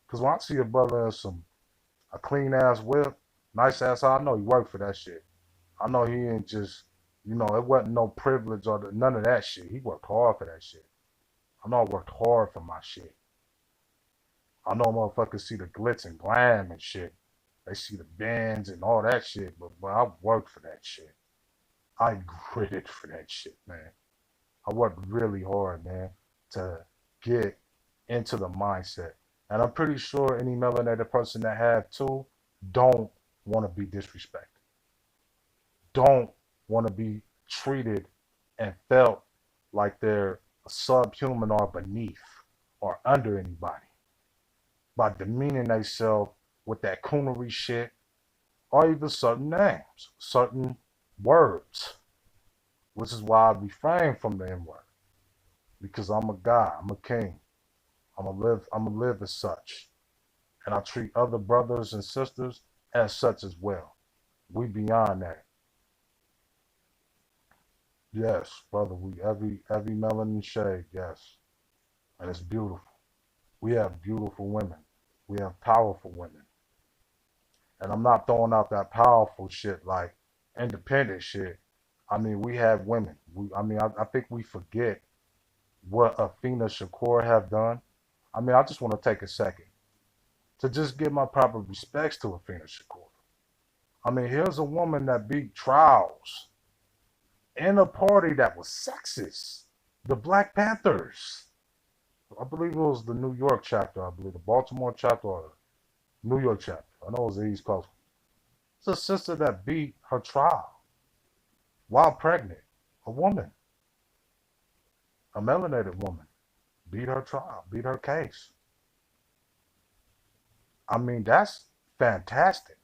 B: Because when I see a brother in a clean ass whip, nice ass, I know he worked for that shit. I know he ain't just, it wasn't no privilege or none of that shit. He worked hard for that shit. I know I worked hard for my shit. I know motherfuckers see the glitz and glam and shit. They see the bands and all that shit, but I worked for that shit. I gritted for that shit, man. I worked really hard, man, to get into the mindset. And I'm pretty sure any melanated person that have too don't want to be disrespected. Don't want to be treated and felt like they're subhuman or beneath or under anybody by demeaning themselves with that coonery shit or even certain names, certain words, which is why I refrain from the N-word, because I'm a guy, I'm a king, I'm gonna live as such, and I treat other brothers and sisters as such as well. We beyond that. Yes, brother, we every melanin shade, yes, and it's beautiful. We have beautiful women. We have powerful women. And I'm not throwing out that powerful shit like independent shit. I mean, we have women. I think we forget what Afina Shakur have done. I mean, I just want to take a second to just give my proper respects to Afina Shakur. I mean, here's a woman that beat trials in a party that was sexist. The Black Panthers. I believe it was the New York chapter. I believe the Baltimore chapter or New York chapter. I know it was the East Coast. It's a sister that beat her child while pregnant. A woman, a melanated woman, beat her child, beat her case. I mean, that's fantastic.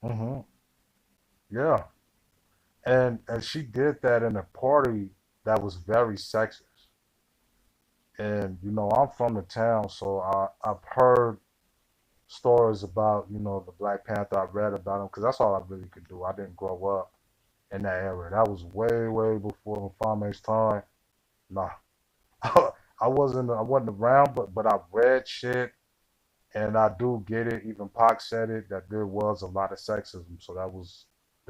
B: Hmm. Yeah, and she did that in a party that was very sexist. And I'm from the town, so I've heard stories about the Black Panther. I've read about him because that's all I really could do. I didn't grow up in that era. That was way, way before Fame's time. Nah, I wasn't around, but I read shit, and I do get it. Even Pac said it that there was a lot of sexism. So there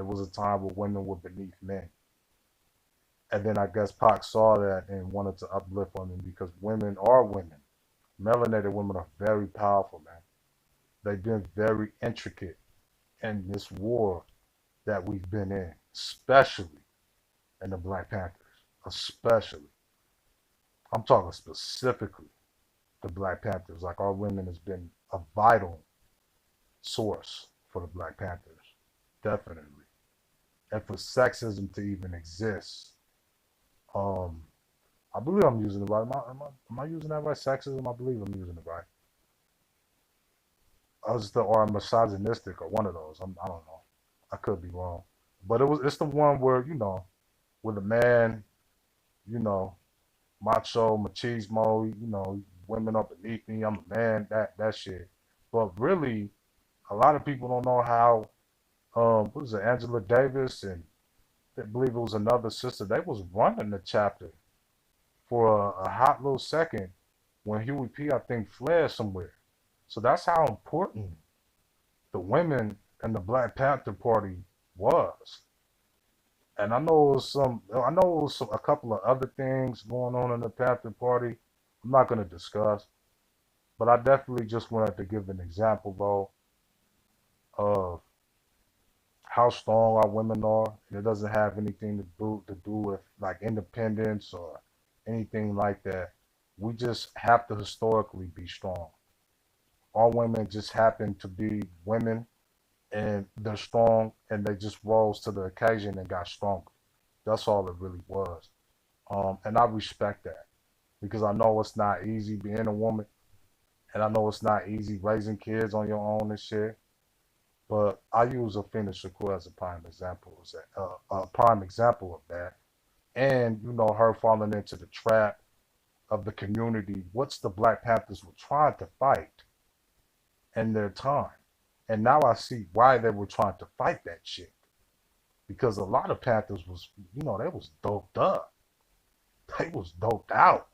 B: was a time where women were beneath men, and then I guess Pac saw that and wanted to uplift women because women are women. Melanated women are very powerful, man. They've been very intricate in this war that we've been in, especially in the Black Panthers, especially. I'm talking specifically the Black Panthers. Like our women has been a vital source for the Black Panthers, definitely. And for sexism to even exist, um, I believe I'm using it right. Am I using that right? Sexism, I believe I'm using it right. Or misogynistic or one of those. I don't know. I could be wrong, but it's the one where with a man, you know, macho, machismo, women are beneath me. I'm a man. That shit. But really, a lot of people don't know how. What was it? Angela Davis and I believe it was another sister. They was running the chapter for a hot little second when Huey P. I think fled somewhere. So that's how important the women in the Black Panther Party was. And I know it was a couple of other things going on in the Panther Party. I'm not going to discuss, but I definitely just wanted to give an example though of how strong our women are. And it doesn't have anything to do with like independence or anything like that. We just have to historically be strong. Our women just happen to be women and they're strong and they just rose to the occasion and got stronger. That's all it really was. And I respect that because I know it's not easy being a woman, and I know it's not easy raising kids on your own and shit. But I use Afena Shakur as a prime example of that. And her falling into the trap of the community. What's the Black Panthers were trying to fight in their time, and now I see why they were trying to fight that shit. Because a lot of Panthers was, they was doped up. They was doped out.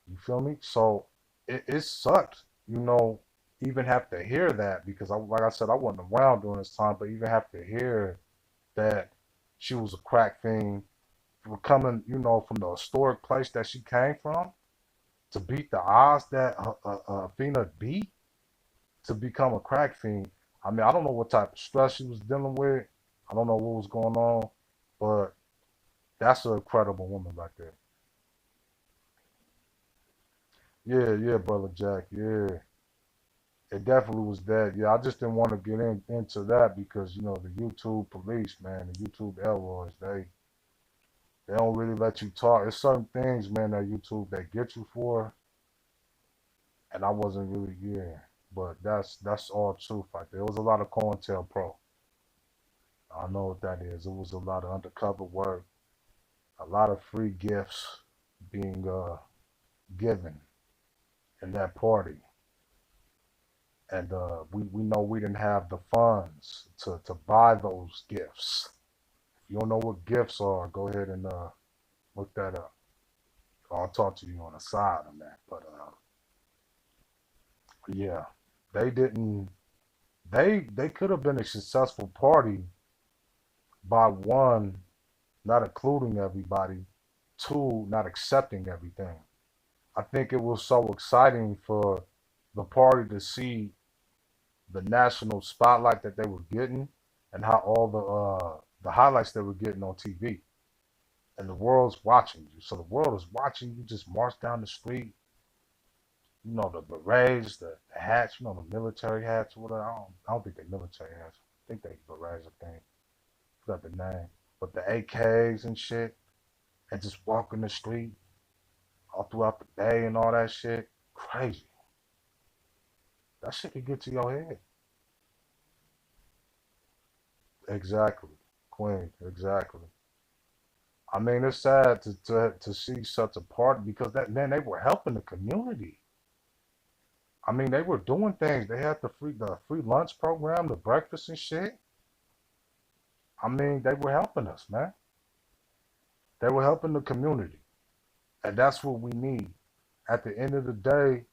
B: You feel me? So it sucks, even have to hear that because like I said, I wasn't around during this time, but even have to hear that she was a crack fiend for coming, from the historic place that she came from to beat the odds that Athena beat to become a crack fiend. I mean, I don't know what type of stress she was dealing with. I don't know what was going on, but that's an incredible woman right there. Yeah, yeah, brother Jack. Yeah, it definitely was that. Yeah, I just didn't want to get into that because the YouTube police, man, the YouTube Elroys, they don't really let you talk. There's certain things, man, that YouTube they get you for, and I wasn't really yeah. But that's all truth right there. It was a lot of COINTELPRO. I know what that is. It was a lot of undercover work, a lot of free gifts being given in that party. And we know we didn't have the funds to buy those gifts. If you don't know what gifts are, go ahead and look that up. I'll talk to you on the side on that. But yeah, they didn't. They could have been a successful party by one, not including everybody, two, not accepting everything. I think it was so exciting for the party to see the national spotlight that they were getting and how all the highlights they were getting on TV, and the world's watching you. So the world is watching you just march down the street. You know, the berets, the hats, you know, the military hats, whatever. I don't think they military hats. I think they berets, I think. Forgot the name. But the AKs and shit, and just walking the street all throughout the day and all that shit. Crazy. That shit could get to your head. Exactly. Queen, exactly. I mean, it's sad to see such a part because that man, they were helping the community. I mean, they were doing things. They had the free lunch program, the breakfast and shit. I mean, they were helping us, man. They were helping the community. And that's what we need. At the end of the day,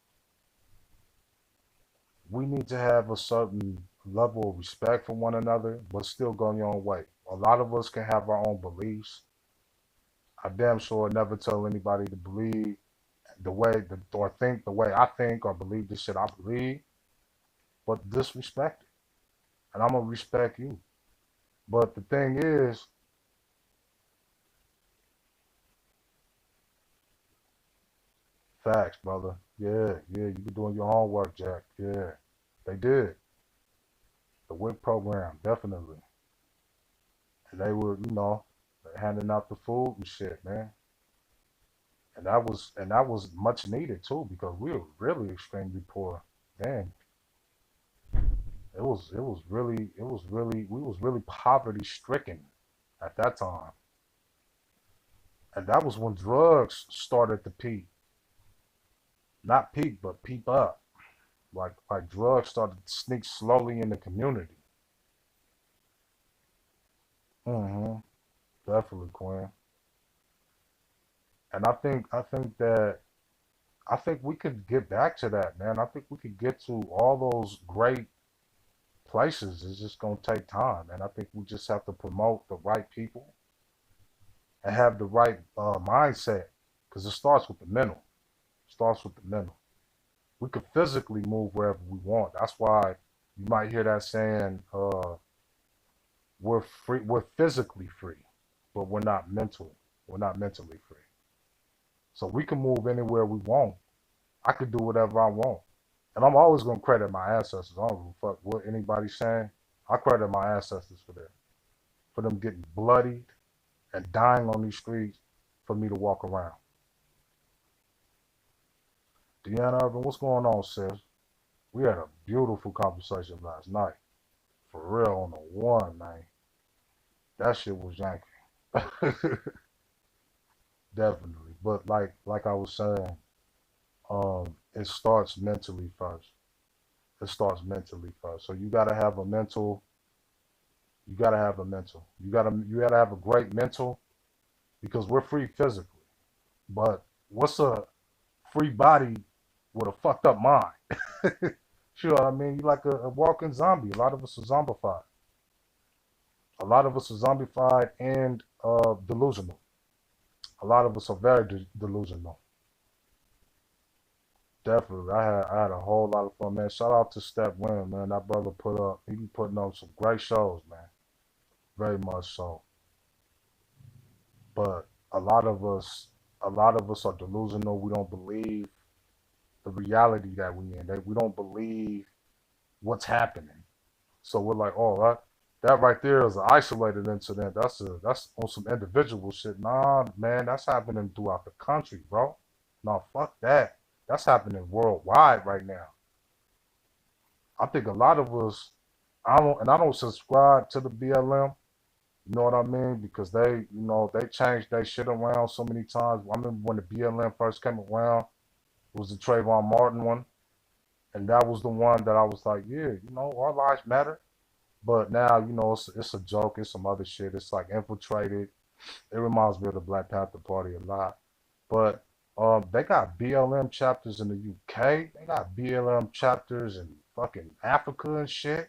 B: we need to have a certain level of respect for one another, but still go your own way. A lot of us can have our own beliefs. I damn sure never tell anybody to believe or think the way I think or believe the shit I believe, but disrespect it. And I'm gonna respect you. But the thing is, facts, brother. Yeah, yeah, you been doing your homework, Jack. Yeah, they did. The WIC program, definitely. And they were, handing out the food and shit, man. And that was much needed too, because we were really extremely poor then. We was really poverty stricken at that time. And that was when drugs started to peak. Not peak, but peep up. Like drugs started to sneak slowly in the community. Hmm. Definitely, Quinn. And I think we could get back to that, man. I think we could get to all those great places. It's just gonna take time, and I think we just have to promote the right people and have the right mindset, because it starts with the mental. It starts with the mental. We could physically move wherever we want. That's why you might hear that saying, "We're free. We're physically free, but we're not mental. We're not mentally free." So we can move anywhere we want. I could do whatever I want. And I'm always gonna credit my ancestors. I don't give a fuck what anybody's saying. I credit my ancestors for that. For them getting bloodied and dying on these streets for me to walk around. Deanna Irvin, what's going on, sis? We had a beautiful conversation last night. For real on the one, man. That shit was yanking. Definitely. But like I was saying, it starts mentally first. It starts mentally first. So you gotta have a mental. You gotta have a great mental, because we're free physically. But what's a free body with a fucked up mind? You know what I mean? You like a walking zombie. A lot of us are zombified. A lot of us are zombified and delusional. A lot of us are very delusional. Definitely. I had a whole lot of fun, man. Shout out to Step Win, man. That brother he be putting on some great shows, man. Very much so. But a lot of us are delusional. We don't believe the reality that we in. We don't believe what's happening. So we're like, oh, that right there is an isolated incident. That's on some individual shit. Nah, man, that's happening throughout the country, bro. No, fuck that. That's happening worldwide right now. I think a lot of us, I don't subscribe to the BLM. You know what I mean? Because they changed their shit around so many times. I remember when the BLM first came around, it was the Trayvon Martin one, and that was the one that I was like, yeah, our lives matter. But now, it's a joke. It's some other shit. It's like infiltrated. It reminds me of the Black Panther Party a lot. But they got BLM chapters in the UK. They got BLM chapters in fucking Africa and shit.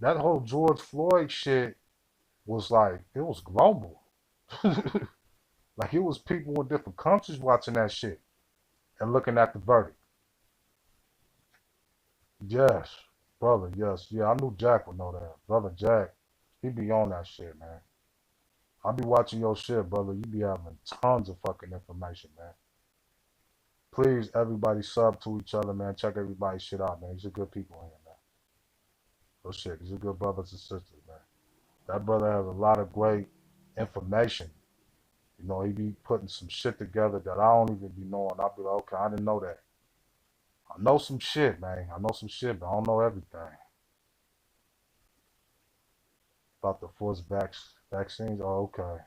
B: That whole George Floyd shit was like, it was global. Like, it was people in different countries watching that shit and looking at the verdict. Yes, brother, yes. Yeah, I knew Jack would know that. Brother Jack. He be on that shit, man. I be watching your shit, brother. You be having tons of fucking information, man. Please, everybody sub to each other, man. Check everybody's shit out, man. These are good people in here, man. Oh shit, these are good brothers and sisters, man. That brother has a lot of great information. You know, he be putting some shit together that I don't even be knowing. I'll be like, okay, I didn't know that. I know some shit, man. I know some shit, but I don't know everything. About the forced vaccines. Oh, okay.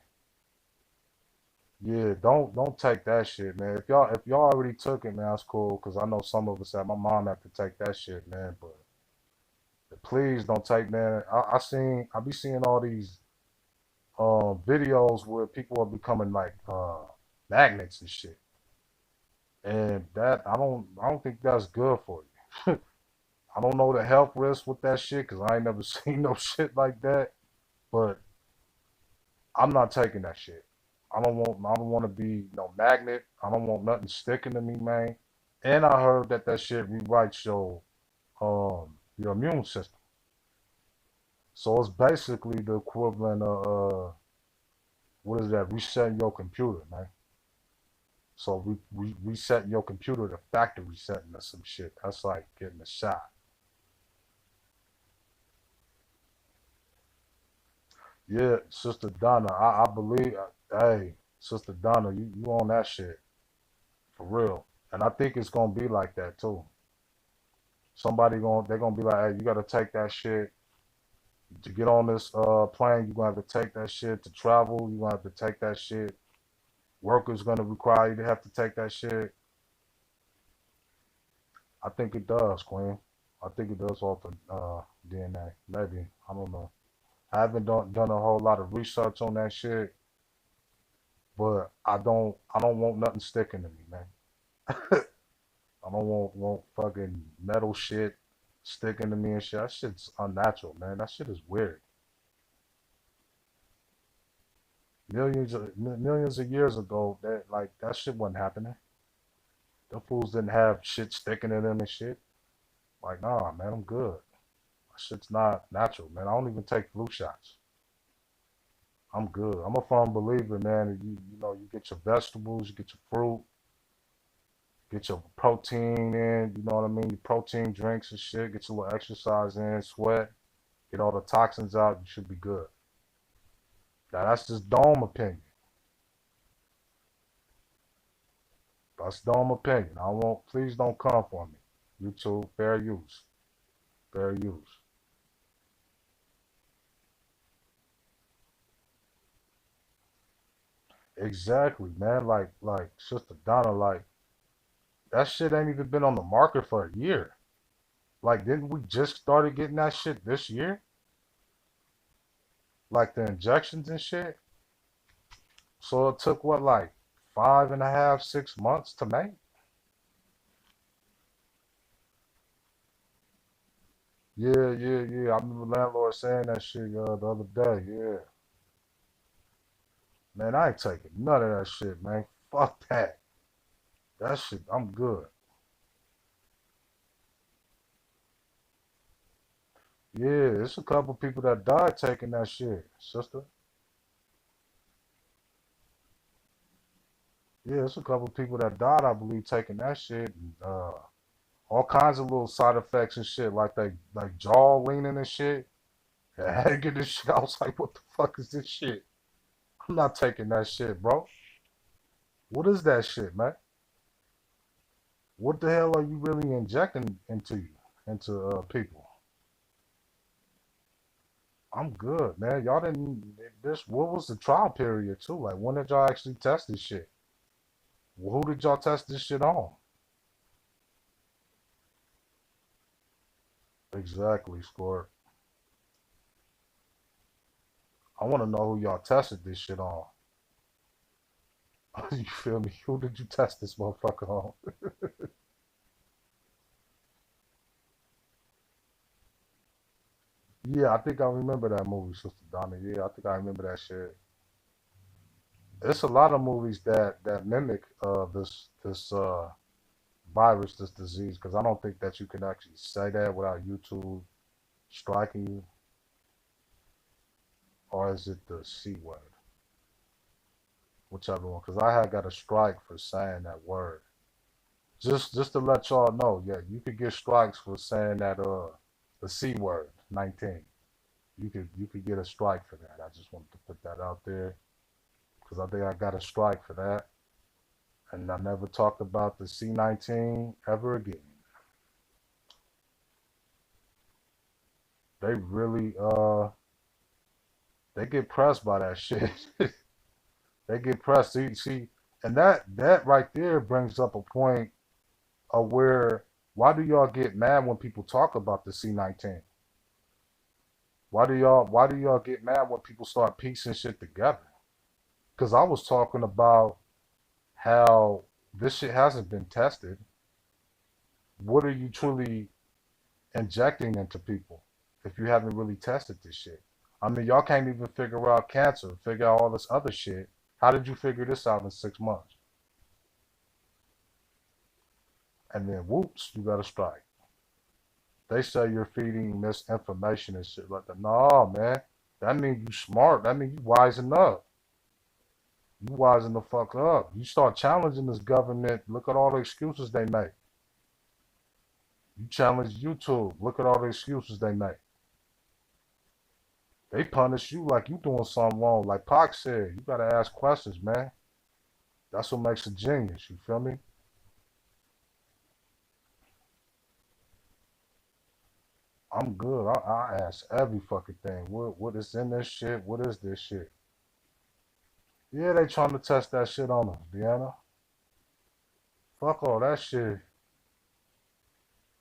B: Yeah, don't take that shit, man. If y'all already took it, man, that's cool. Cause I know some of us had my mom had to take that shit, man. But please don't take, man. I be seeing all these videos where people are becoming like magnets and shit. And that I don't think that's good for you. I don't know the health risk with that shit because I ain't never seen no shit like that. But I'm not taking that shit. I don't want to be no magnet. I don't want nothing sticking to me, man. And I heard that shit rewrites your immune system. So it's basically the equivalent of what is that? Resetting your computer, man. So we resetting your computer to factory setting or some shit. That's like getting a shot. Yeah, Sister Donna, I believe. Hey, Sister Donna, you on that shit for real. And I think it's gonna be like that too. They're gonna be like, hey, you gotta take that shit to get on this plane. You're gonna have to take that shit to travel. You're gonna have to take that shit. Workers gonna require you to have to take that shit. I think it does, Queen. I think it does alter DNA. Maybe I don't know. I haven't done a whole lot of research on that shit, but I don't want nothing sticking to me, man. I don't want fucking metal shit sticking to me and shit. That shit's unnatural, man. That shit is weird. Millions of years ago, that shit wasn't happening. The fools didn't have shit sticking to them and shit. Like, nah, man, I'm good. That shit's not natural, man. I don't even take flu shots. I'm good. I'm a firm believer, man. You get your vegetables, you get your fruit, get your protein in. You know what I mean? Your protein drinks and shit. Get your little exercise in, sweat, get all the toxins out. You should be good. Now that's just dome opinion. That's dome opinion. I won't. Please don't come for me. YouTube, fair use, fair use. Exactly, man. Like Sister Donna, like that shit ain't even been on the market for a year. Like, didn't we just started getting that shit this year? Like the injections and shit. So it took what, like 5.5, 6 months to make? Yeah, yeah, yeah. I remember landlord saying that shit the other day. Yeah, man, I ain't taking none of that shit, man. Fuck that. That shit, I'm good. Yeah, it's a couple people that died taking that shit, sister. Yeah, it's a couple people that died, I believe, taking that shit. And, all kinds of little side effects and shit, like jaw leaning and shit. And hanging and shit. I was like, what the fuck is this shit? I'm not taking that shit, bro. What is that shit, man? What the hell are you really injecting into people? I'm good, man. Y'all didn't this what was the trial period too? Like when did y'all actually test this shit? Who did y'all test this shit on? Exactly, Squirt. I want to know who y'all tested this shit on. You feel me? Who did you test this motherfucker on? Yeah, I think I remember that movie, Sister Donna. Yeah, I think I remember that shit. It's a lot of movies that mimic this virus, this disease, because I don't think that you can actually say that without YouTube striking you. or is it the C word? Whichever one, because I had got a strike for saying that word. Just to let y'all know, yeah, you could get strikes for saying that the C word, 19. You could get a strike for that. I just wanted to put that out there because I think I got a strike for that. And I never talked about the C19 ever again. They really they get pressed by that shit. They get pressed. See, and that right there brings up a point of where why do y'all get mad when people talk about the C19? Why do y'all get mad when people start piecing shit together? Because I was talking about how this shit hasn't been tested. What are you truly injecting into people if you haven't really tested this shit? I mean, y'all can't even figure out cancer, figure out all this other shit. How did you figure this out in 6 months? And then whoops, you got a strike. They say you're feeding misinformation and shit like that. No, man. That means you smart. That means you wising up. You wising the fuck up. You start challenging this government. Look at all the excuses they make. You challenge YouTube. Look at all the excuses they make. They punish you like you doing something wrong. Like Pac said, you gotta ask questions, man. That's what makes a genius. You feel me? I'm good. I ask every fucking thing. What is in this shit? What is this shit? Yeah, they trying to test that shit on us, Deanna. Fuck all that shit.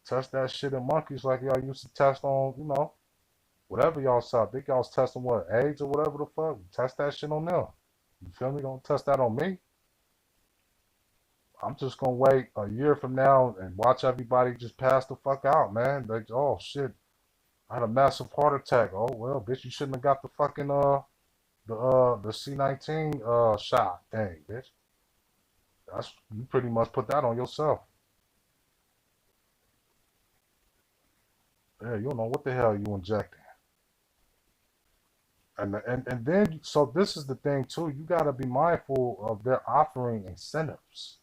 B: Test that shit in monkeys like y'all used to test on, whatever y'all saw. I think y'all was testing what, AIDS or whatever the fuck. Test that shit on them. You feel me? Don't test that on me. I'm just gonna wait a year from now and watch everybody just pass the fuck out, man. Like, oh shit, I had a massive heart attack. Oh well, bitch, you shouldn't have got the fucking the C19 shot thing, bitch. That's you pretty much put that on yourself. Yeah, you don't know what the hell you injecting. And then so this is the thing too. You gotta be mindful of their offering incentives.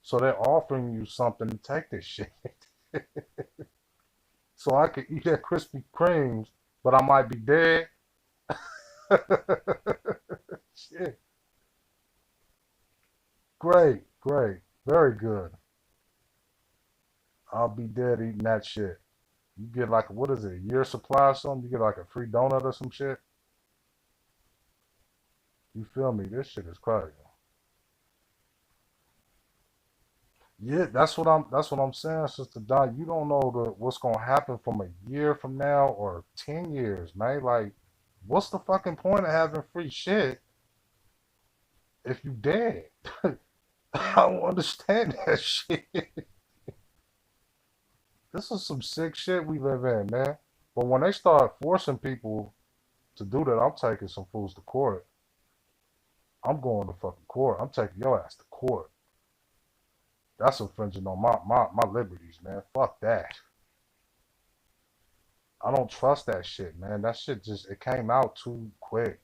B: So they're offering you something to take this shit. So I could eat that Krispy Kremes, but I might be dead. Shit. Great, great. Very good. I'll be dead eating that shit. You get like, what is it, a year supply or something? You get like a free donut or some shit? You feel me? This shit is crazy. Yeah, that's what I'm saying, Sister Don. You don't know what's gonna happen from a year from now or 10 years, man. Like, what's the fucking point of having free shit if you dead? I don't understand that shit. This is some sick shit we live in, man. But when they start forcing people to do that, I'm taking some fools to court. I'm going to fucking court. I'm taking your ass to court. That's infringing on my liberties, man. Fuck that. I don't trust that shit, man. That shit just it came out too quick.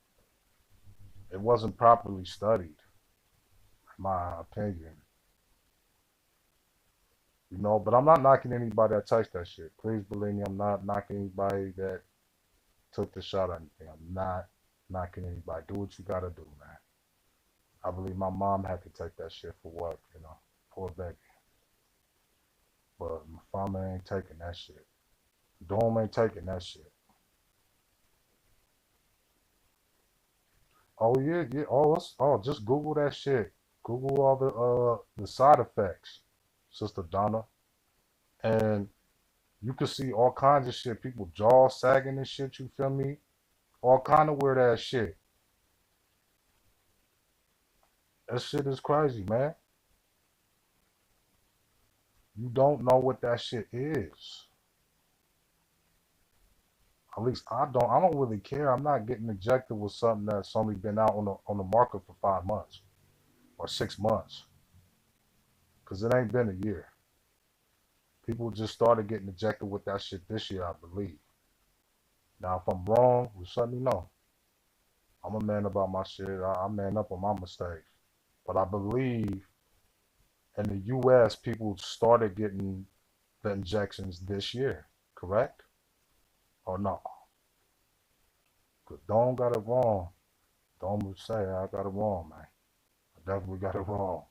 B: It wasn't properly studied, in my opinion. But I'm not knocking anybody that takes that shit. Please believe me, I'm not knocking anybody that took the shot or anything. I'm not knocking anybody. Do what you gotta do, man. I believe my mom had to take that shit for work, poor baby. But my father ain't taking that shit. Dome ain't taking that shit. Oh yeah, yeah. Just Google that shit. Google all the side effects, Sister Donna, and you can see all kinds of shit. People jaw sagging and shit. You feel me? All kind of weird ass shit. That shit is crazy, man. You don't know what that shit is. At least I don't. I don't really care. I'm not getting injected with something that's only been out on the market for 5 months or 6 months, because it ain't been a year. People just started getting injected with that shit this year, I believe. Now, if I'm wrong, just let me know. I'm a man about my shit. I man up on my mistakes. But I believe in the U.S., people started getting the injections this year, correct? Or no? 'Cause Dome got it wrong. Dome would say I got it wrong, man. I definitely got it wrong.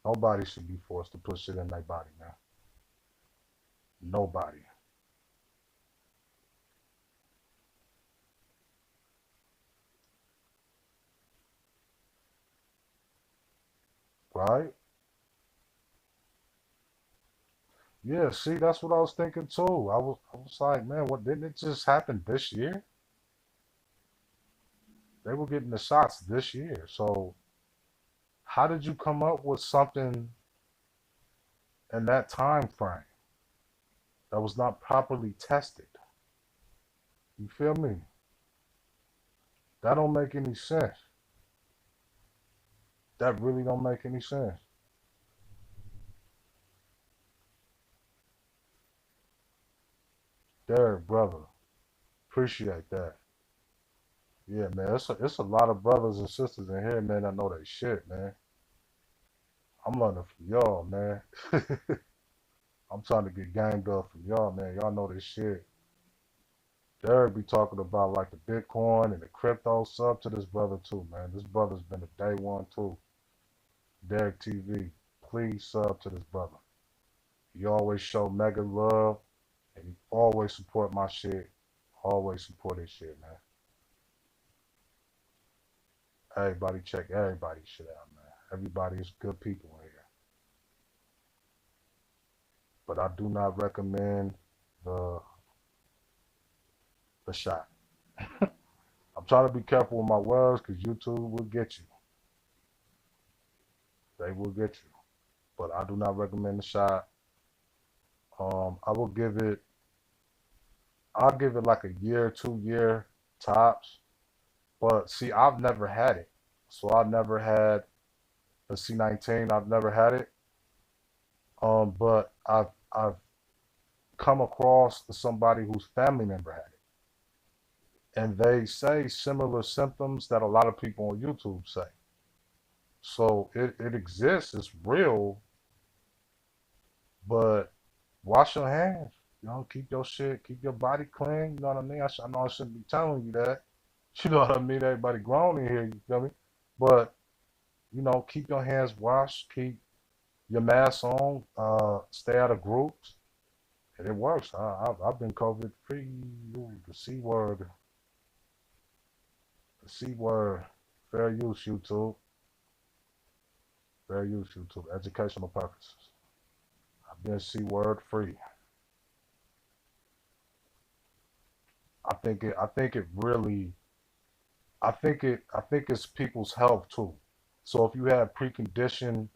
B: Nobody should be forced to put shit in their body, man. Nobody. Right? Yeah, see, that's what I was thinking too. I was like, man, what didn't it just happen this year? They were getting the shots this year. So how did you come up with something in that time frame that was not properly tested? You feel me? That don't make any sense. That really don't make any sense. Derek, brother, appreciate that. Yeah, man, it's a lot of brothers and sisters in here, man, that know they shit, man. I'm learning from y'all, man. I'm trying to get ganged up from y'all, man. Y'all know this shit. Derek be talking about like the Bitcoin and the crypto sub to this brother too, man. This brother's been a day one too. Derek TV, please sub to this brother. He always show mega love and he always support my shit. Always support his shit, man. Everybody check everybody's shit out, man. Everybody is good people in here. But I do not recommend the the shot. I'm trying to be careful with my words because YouTube will get you. They will get you. But I do not recommend the shot. I will give it. I'll give it like a year, 2 year tops. But see, I've never had it, so I've never had the C19. I've never had it. But I've come across somebody whose family member had it, and they say similar symptoms that a lot of people on YouTube say. So it exists. It's real, but wash your hands. You know, keep your shit, keep your body clean. You know what I mean? I know I shouldn't be telling you that. You know what I mean? Everybody grown in here, you feel me? But, you know, keep your hands washed, keep your mask on, stay out of groups. And it works. I've been COVID free. Ooh, the C word, the C word. Fair use, YouTube. Fair use, YouTube. Educational purposes. I've been C word free. I think it really I think it's people's health too. So if you have preconditioned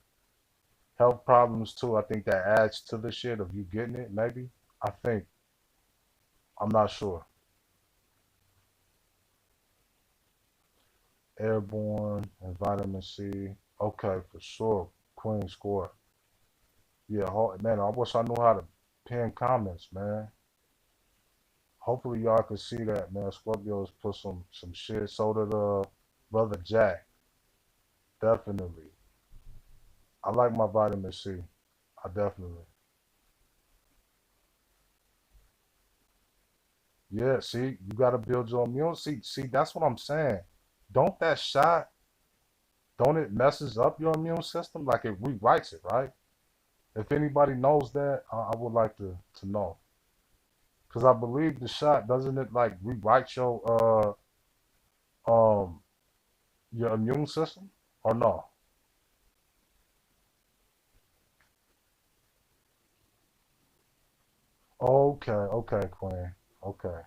B: health problems too, I think that adds to the shit of you getting it, maybe. I think. I'm not sure. Airborne and vitamin C. Okay, for sure. Queen score. Yeah, man, I wish I knew how to pin comments, man. Hopefully y'all can see that, man. Scorpios put some shit. So did brother Jack. Definitely. I like my vitamin C. I definitely. Yeah, see, you gotta build your immune. See, that's what I'm saying. Don't that shot, don't it messes up your immune system? Like it rewrites it, right? If anybody knows that, I would like to know. Because I believe the shot, doesn't it like rewrite your immune system? Or no? Okay, okay, Queen. Okay.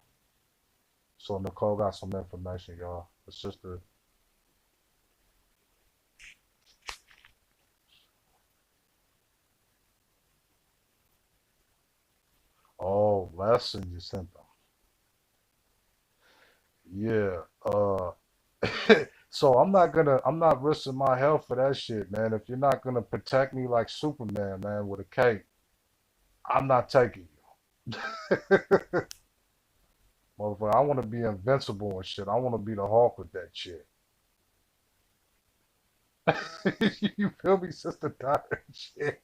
B: So Nicole got some information, y'all. The sister. Oh, lessen your symptoms. Yeah. So I'm not risking my health for that shit, man. If you're not gonna protect me like Superman, man, with a cape, I'm not taking you. Motherfucker, I want to be invincible and shit. I want to be the Hulk with that shit. You feel me, Sister Daughter and shit?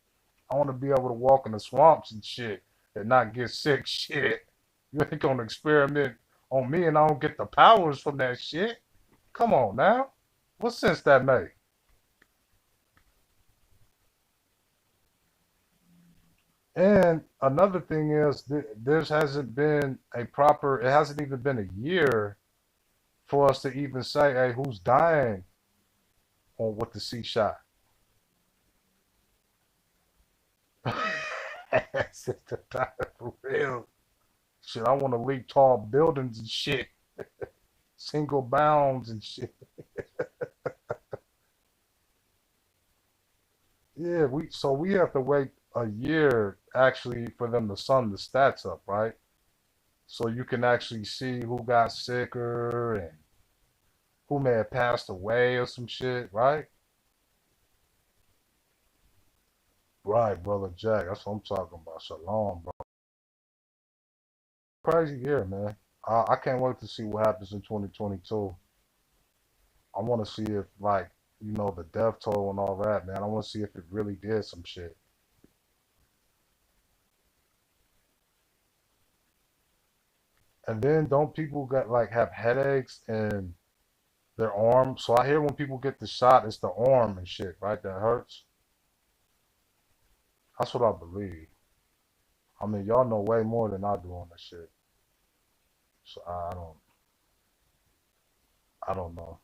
B: I want to be able to walk in the swamps and shit and not get sick. Shit. You ain't gonna experiment on me and I don't get the powers from that shit? Come on now. What sense that make? And another thing is, there hasn't been a proper, it hasn't even been a year for us to even say, hey, who's dying on with the C shot? Sister Daughter, for real. Shit, I want to leap tall buildings and shit. Single bounds and shit. Yeah, we have to wait a year actually for them to sum the stats up, right? So you can actually see who got sicker and who may have passed away or some shit, right? Right, brother Jack. That's what I'm talking about. Shalom, bro. Crazy year, man. I can't wait to see what happens in 2022. I want to see if, like, the death toll and all that, man. I want to see if it really did some shit. And then don't people got like have headaches and their arm? So I hear when people get the shot, it's the arm and shit, right? That hurts. That's what I believe. I mean, y'all know way more than I do on this shit. So I don't know.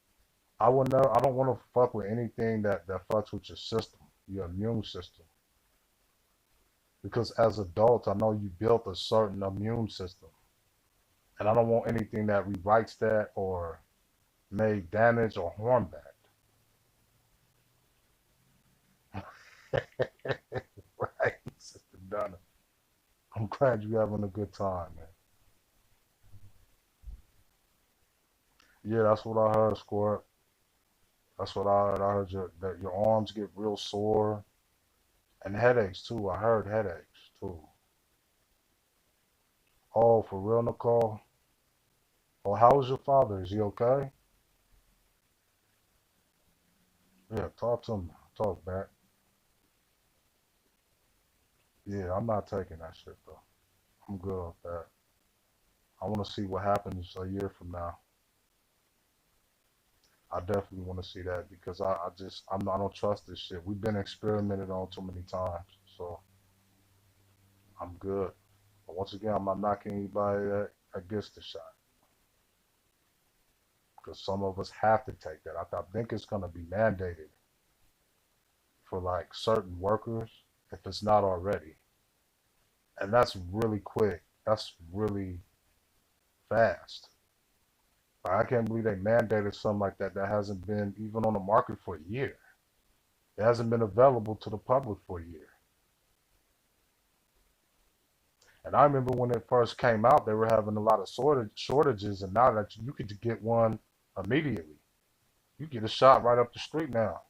B: I would know. I don't want to fuck with anything that fucks with your system, your immune system. Because as adults, I know you built a certain immune system, and I don't want anything that rewrites that or may damage or harm that. Right, Sister Donna. I'm glad you're having a good time, man. Yeah, that's what I heard, Squirt. That's what I heard. I heard that your arms get real sore and headaches too. I heard headaches too. Oh, for real, Nicole? Oh, how is your father? Is he okay? Yeah, talk to him. Talk back. Yeah, I'm not taking that shit though. I'm good with that. I want to see what happens a year from now. I definitely want to see that because I don't trust this shit. We've been experimented on too many times, so I'm good. But once again, I'm not knocking anybody that gets the shot because some of us have to take that. I think it's gonna be mandated for like certain workers if it's not already, and that's really quick. That's really fast. I can't believe they mandated something like that that hasn't been even on the market for a year. It hasn't been available to the public for a year. And I remember when it first came out, they were having a lot of shortages, and now that you could get one immediately, you get a shot right up the street now.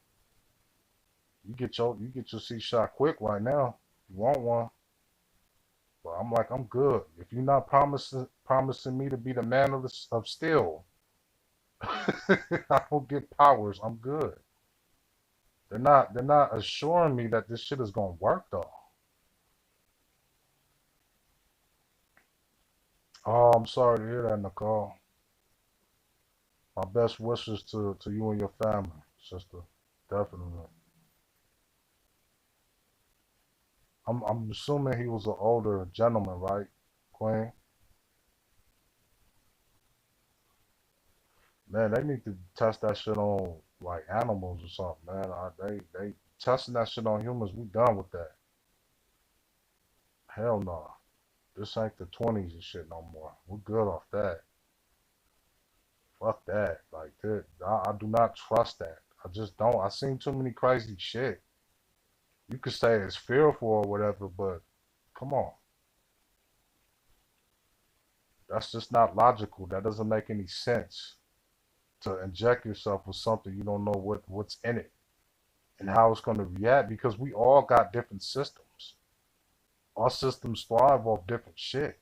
B: You get your C shot quick right now. You want one? But I'm like, I'm good. If you're not promising me to be the man of steel, I don't get powers. I'm good. They're not assuring me that this shit is gonna work though. Oh, I'm sorry to hear that, Nicole. My best wishes to you and your family, sister. Definitely. I'm assuming he was an older gentleman, right, Queen? Man, they need to test that shit on like animals or something, man. They testing that shit on humans. We done with that. Hell no. This ain't the 20s and shit no more. We're good off that. Fuck that. Like that, I do not trust that. I just don't. I seen too many crazy shit. You could say it's fearful or whatever, but come on. That's just not logical. That doesn't make any sense to inject yourself with something you don't know what's in it and how it's going to react because we all got different systems. Our systems thrive off different shit.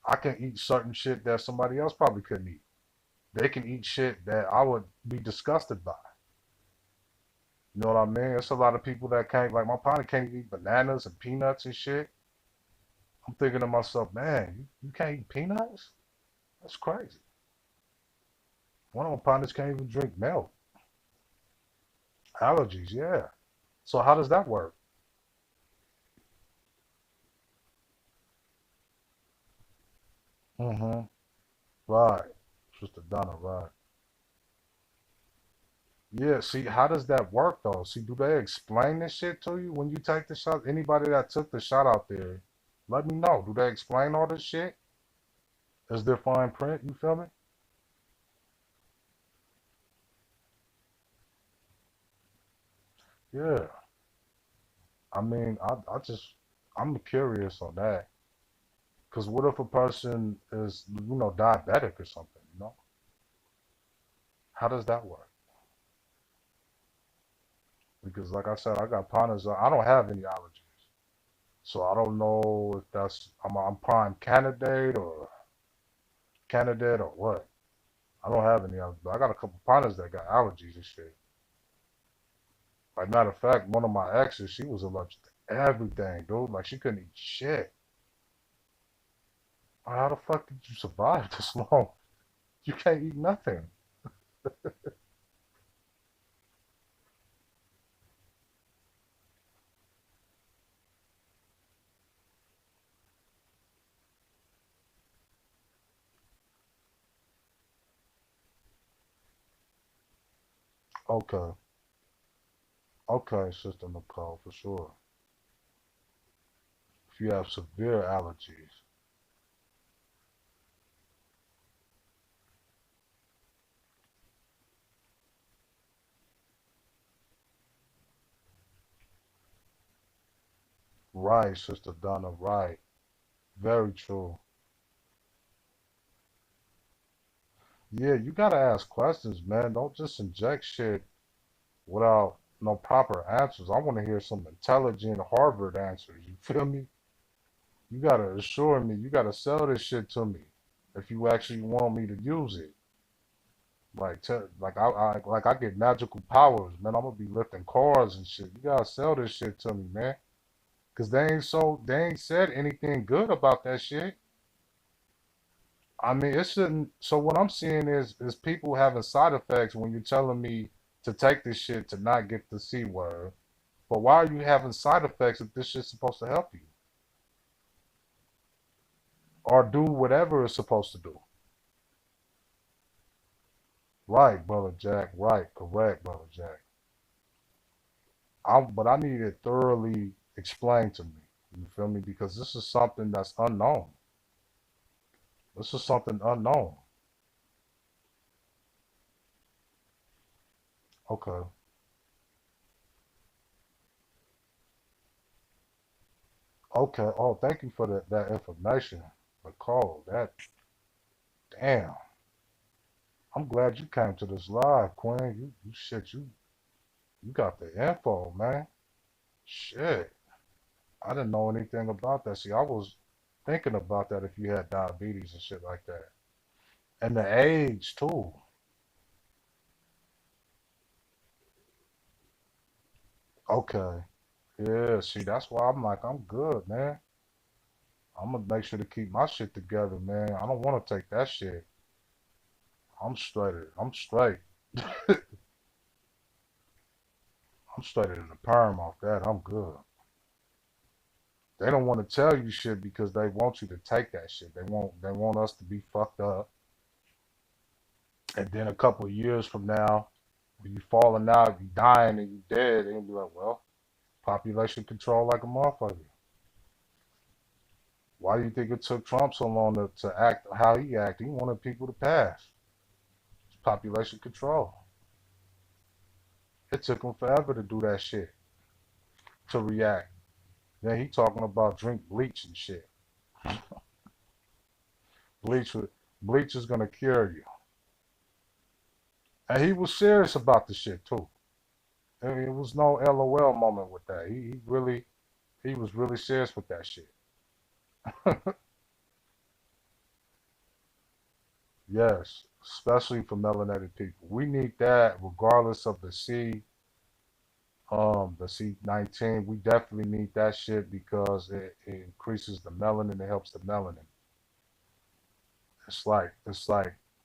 B: I can eat certain shit that somebody else probably couldn't eat. They can eat shit that I would be disgusted by. You know what I mean? There's a lot of people that can't, like my partner can't eat bananas and peanuts and shit. I'm thinking to myself, man, you can't eat peanuts? That's crazy. One of my partners can't even drink milk. Allergies, yeah. So how does that work? Mm-hmm. Right. Sister Donna, right. Yeah, see, how does that work though? See, do they explain this shit to you when you take the shot? Anybody that took the shot out there, let me know. Do they explain all this shit? Is there fine print? You feel me? Yeah. I mean, I'm curious on that. Because what if a person is, diabetic or something, you know? How does that work? Because like I said, I got partners, I don't have any allergies. So I don't know if I'm prime candidate or what. I don't have any allergies, but I got a couple partners that got allergies and shit. Like matter of fact, one of my exes, she was allergic to everything, dude. Like she couldn't eat shit. How the fuck did you survive this long? You can't eat nothing. Okay. Okay, Sister Nicole, for sure. If you have severe allergies. Right, Sister Donna, right. Very true. Yeah, you gotta ask questions, man. Don't just inject shit without no proper answers. I want to hear some intelligent Harvard answers. You feel me? You gotta assure me. You gotta sell this shit to me if you actually want me to use it. Like I get magical powers, man. I'm gonna be lifting cars and shit. You gotta sell this shit to me, man. Cause they ain't said anything good about that shit. I mean, it shouldn't. So what I'm seeing is people having side effects when you're telling me to take this shit to not get the C word. But why are you having side effects if this shit's supposed to help you or do whatever it's supposed to do? Right, brother Jack. Right, correct, brother Jack. But I need it thoroughly explained to me. You feel me? Because this is something that's unknown. This is something unknown. Okay. Okay. Oh, thank you for that information, Nicole. That damn. I'm glad you came to this live, Quinn. You got the info, man. Shit. I didn't know anything about that. See, I was thinking about that if you had diabetes and shit like that. And the age too. Okay. Yeah, see, that's why I'm like, I'm good, man. I'm gonna make sure to keep my shit together, man. I don't want to take that shit. I'm straight. I'm straight. I'm straight in the perm off that. I'm good. They don't want to tell you shit because they want you to take that shit. They want us to be fucked up. And then a couple of years from now, when you falling out, you dying and you dead, they'll be like, well, population control like a motherfucker. Why do you think it took Trump so long to act how he acted? He wanted people to pass. It's population control. It took him forever to do that shit, to react. Then he talking about drink bleach and shit. Bleach, bleach is gonna cure you. And he was serious about the shit too. I mean, it was no LOL moment with that. He was really serious with that shit. Yes, especially for melanated people. We need that regardless of the C19. We definitely need that shit because it increases the melanin, it helps the melanin. It's like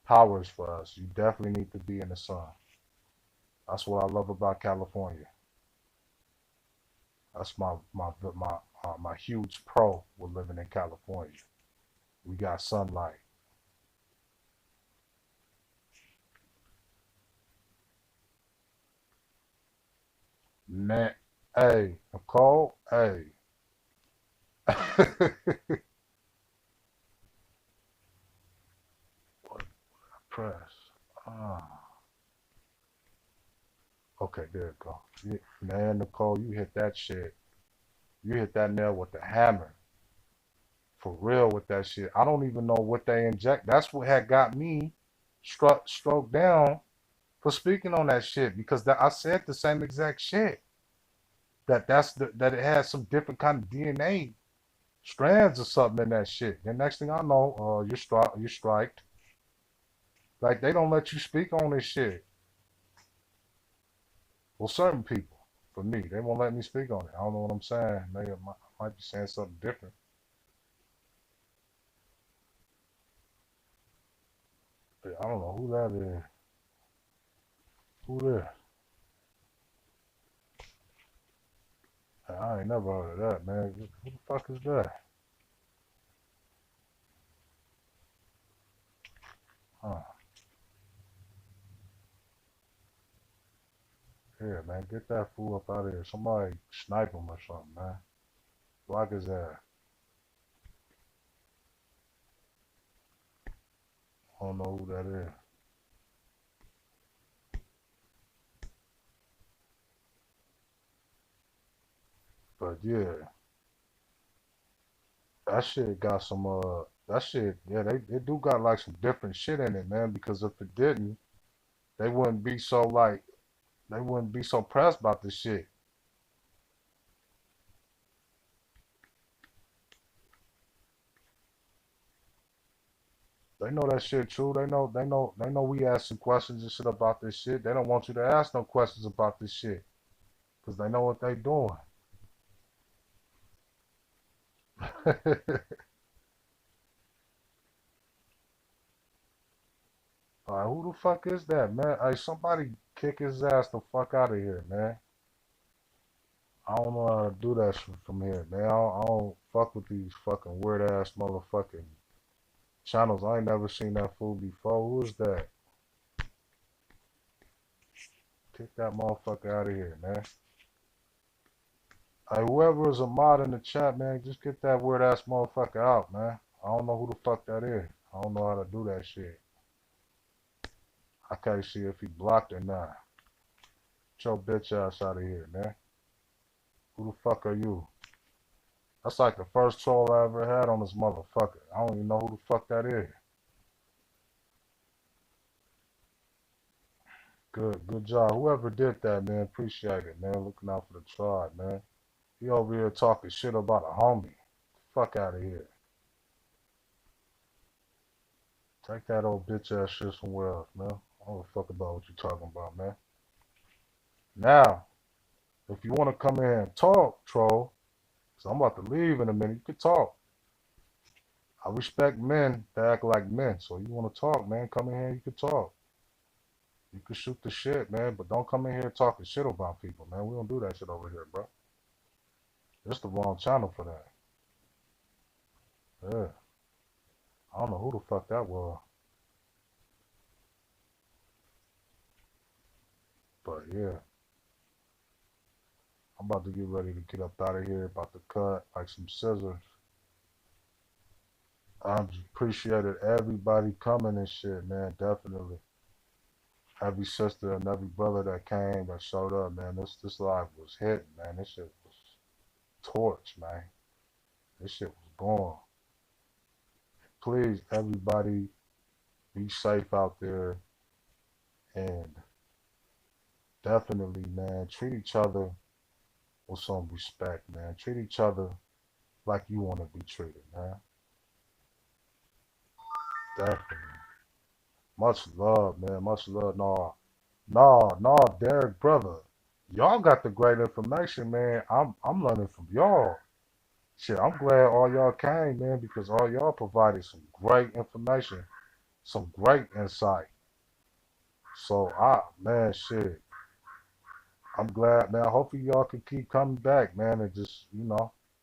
B: powers for us. You definitely need to be in the sun. That's what I love about California. That's my huge pro with living in California. We got sunlight. Man, hey, Nicole, hey. What press? Ah, okay, there you go. Man, Nicole, you hit that shit. You hit that nail with the hammer. For real with that shit. I don't even know what they inject. That's what had got me struck down for speaking on that shit because I said the same exact shit. That it has some different kind of DNA strands or something in that shit. The next thing I know, you're striked. Like they don't let you speak on this shit. Well, certain people, for me, they won't let me speak on it. I don't know what I'm saying. They might be saying something different. But I don't know who that is. Who this? I ain't never heard of that, man. Who the fuck is that? Huh. Yeah, man, get that fool up out of here. Somebody snipe him or something, man. Block his ass. I don't know who that is. But yeah, that shit got some that shit, yeah, they do got like some different shit in it, man, because if it didn't, they wouldn't be so like they wouldn't be so pressed about this shit. They know that shit true. They know we asking questions and shit about this shit. They don't want you to ask no questions about this shit. Cause they know what they doing. Who the fuck is that, man? Hey, somebody kick his ass the fuck out of here, man. I don't know how to do that shit from here, man. I don't fuck with these fucking weird ass motherfucking channels. I ain't never seen that fool before. Who is that? Kick that motherfucker out of here, man. Hey, whoever is a mod in the chat, man, just get that weird ass motherfucker out, man. I don't know who the fuck that is. I don't know how to do that shit. I can't see if he blocked or not. Get your bitch ass out of here, man. Who the fuck are you? That's like the first troll I ever had on this motherfucker. I don't even know who the fuck that is. Good job. Whoever did that, man, appreciate it, man. Looking out for the tribe, man. He over here talking shit about a homie. Fuck out of here. Take that old bitch ass shit somewhere else, man. I don't give a fuck about what you talking about, man. Now, if you want to come in and talk, troll, because I'm about to leave in a minute, you can talk. I respect men that act like men. So you want to talk, man, come in here, you can talk. You can shoot the shit, man, but don't come in here talking shit about people, man. We don't do that shit over here, bro. It's the wrong channel for that. Yeah. I don't know who the fuck that was. But yeah. I'm about to get ready to get up out of here, about to cut like some scissors. I appreciated everybody coming and shit, man. Definitely. Every sister and every brother that came that showed up, man. This live was hitting, man. This shit was torch, man. This shit was going. Please, everybody, be safe out there and definitely, man, treat each other with some respect, man. Treat each other like you want to be treated, man. Definitely. Much love, man. Much love. No, Derek, brother. Y'all got the great information, man. I'm learning from y'all. Shit, I'm glad all y'all came, man, because all y'all provided some great information, some great insight. So man, shit. I'm glad, man. Hopefully y'all can keep coming back, man, and just,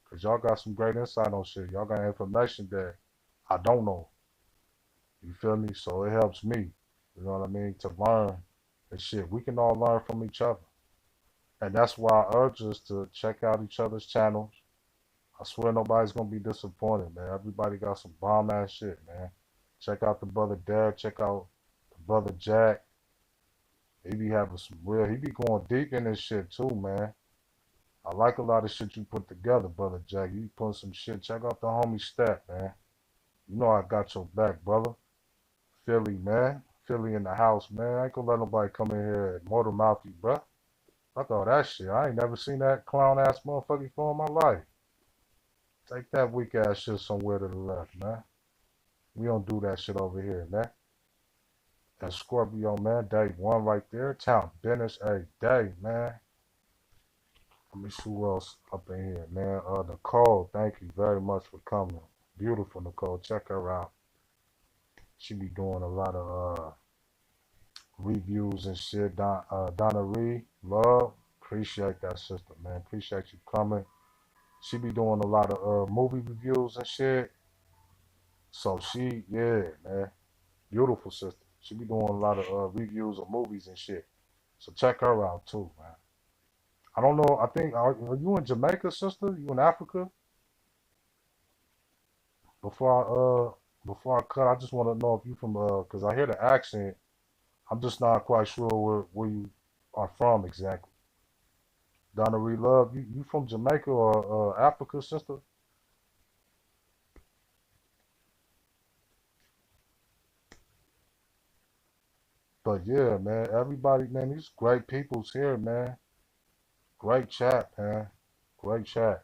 B: cause y'all got some great insight on shit. Y'all got information that I don't know. You feel me? So it helps me, you know what I mean, to learn and shit. We can all learn from each other. And that's why I urge us to check out each other's channels. I swear nobody's gonna be disappointed, man. Everybody got some bomb ass shit, man. Check out the brother Derek, check out the brother Jack. He be having some real, he be going deep in this shit too, man. I like a lot of shit you put together, brother Jack. You put some shit. Check out the homie Stat, man. You know I got your back, brother. Philly, man. Philly in the house, man. I ain't gonna let nobody come in here and motor mouth you, bruh. Fuck all that shit. I ain't never seen that clown ass motherfucker before in my life. Take that weak ass shit somewhere to the left, man. We don't do that shit over here, man. And Scorpio, man, day one right there. Town business every day, man. Let me see who else up in here, man. Nicole, thank you very much for coming. Beautiful Nicole. Check her out. She be doing a lot of reviews and shit. Donna Reed, love. Appreciate that sister, man. Appreciate you coming. She be doing a lot of movie reviews and shit. So yeah, man. Beautiful sister. She be doing a lot of reviews of movies and shit. So check her out too, man. I don't know. I think are you in Jamaica, sister? You in Africa? Before before I cut, I just want to know if you from because I hear the accent. I'm just not quite sure where you are from exactly. Donna Reed Love, you from Jamaica or Africa, sister? But yeah, man, everybody, man, these great people's here, man. Great chat, man. Great chat.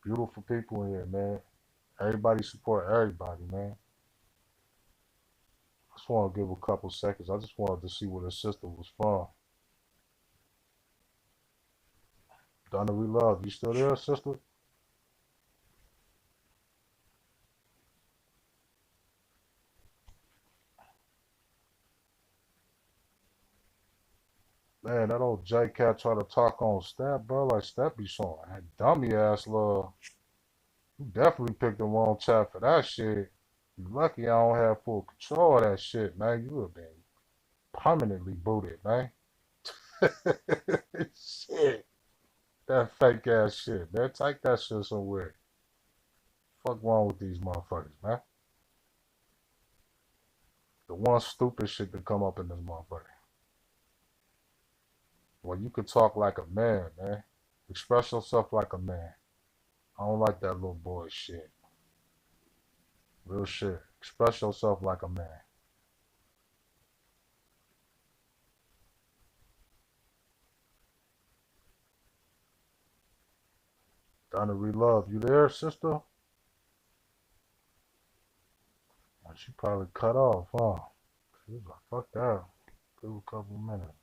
B: Beautiful people in here, man. Everybody support everybody, man. I just want to give a couple seconds. I just wanted to see where the sister was from. Donna Reed Love, you still there, sister? Man, that old J Cat try to talk on Step, bro. Like Step be showing that dummy ass love. You definitely picked the wrong chat for that shit. You lucky I don't have full control of that shit, man. You have been permanently booted, man. Shit. That fake ass shit, man. Take that shit somewhere. Fuck wrong with these motherfuckers, man. The one stupid shit that come up in this motherfucker. Well, you could talk like a man, man. Express yourself like a man. I don't like that little boy shit. Real shit. Express yourself like a man. Donna Relove, you there, sister? Oh, she probably cut off, huh? She was like, fuck that. Give her a couple minutes.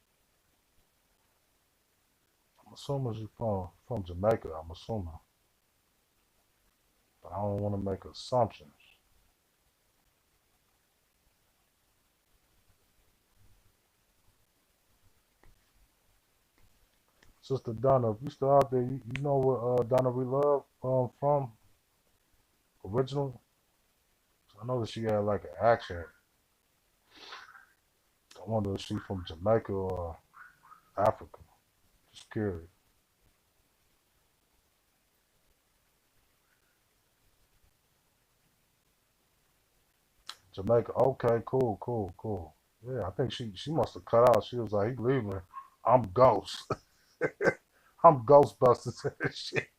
B: I'm assuming she's from Jamaica, I'm assuming. But I don't want to make assumptions. Sister Donna, if you still out there, you know where Donna Relove from? Original? I know that she had like an accent. I wonder if she's from Jamaica or Africa. Just curious. Jamaica. Okay, cool. Yeah, I think she must have cut out. She was like, he leaving. I'm Ghost. I'm Ghostbusters and shit.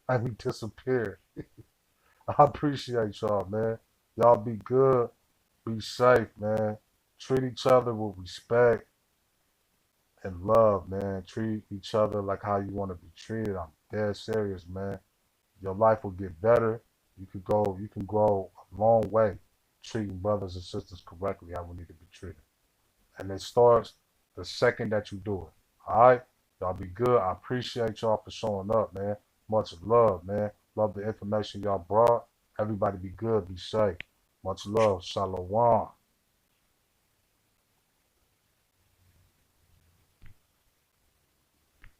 B: And he disappeared. I appreciate y'all, man. Y'all be good. Be safe, man. Treat each other with respect and love, man. Treat each other like how you want to be treated. I'm dead serious, man. Your life will get better. You can grow a long way. treating brothers and sisters correctly, how we need to be treated. And it starts the second that you do it. All right? Y'all be good. I appreciate y'all for showing up, man. Much love, man. Love the information y'all brought. Everybody be good. Be safe. Much love. Shalom.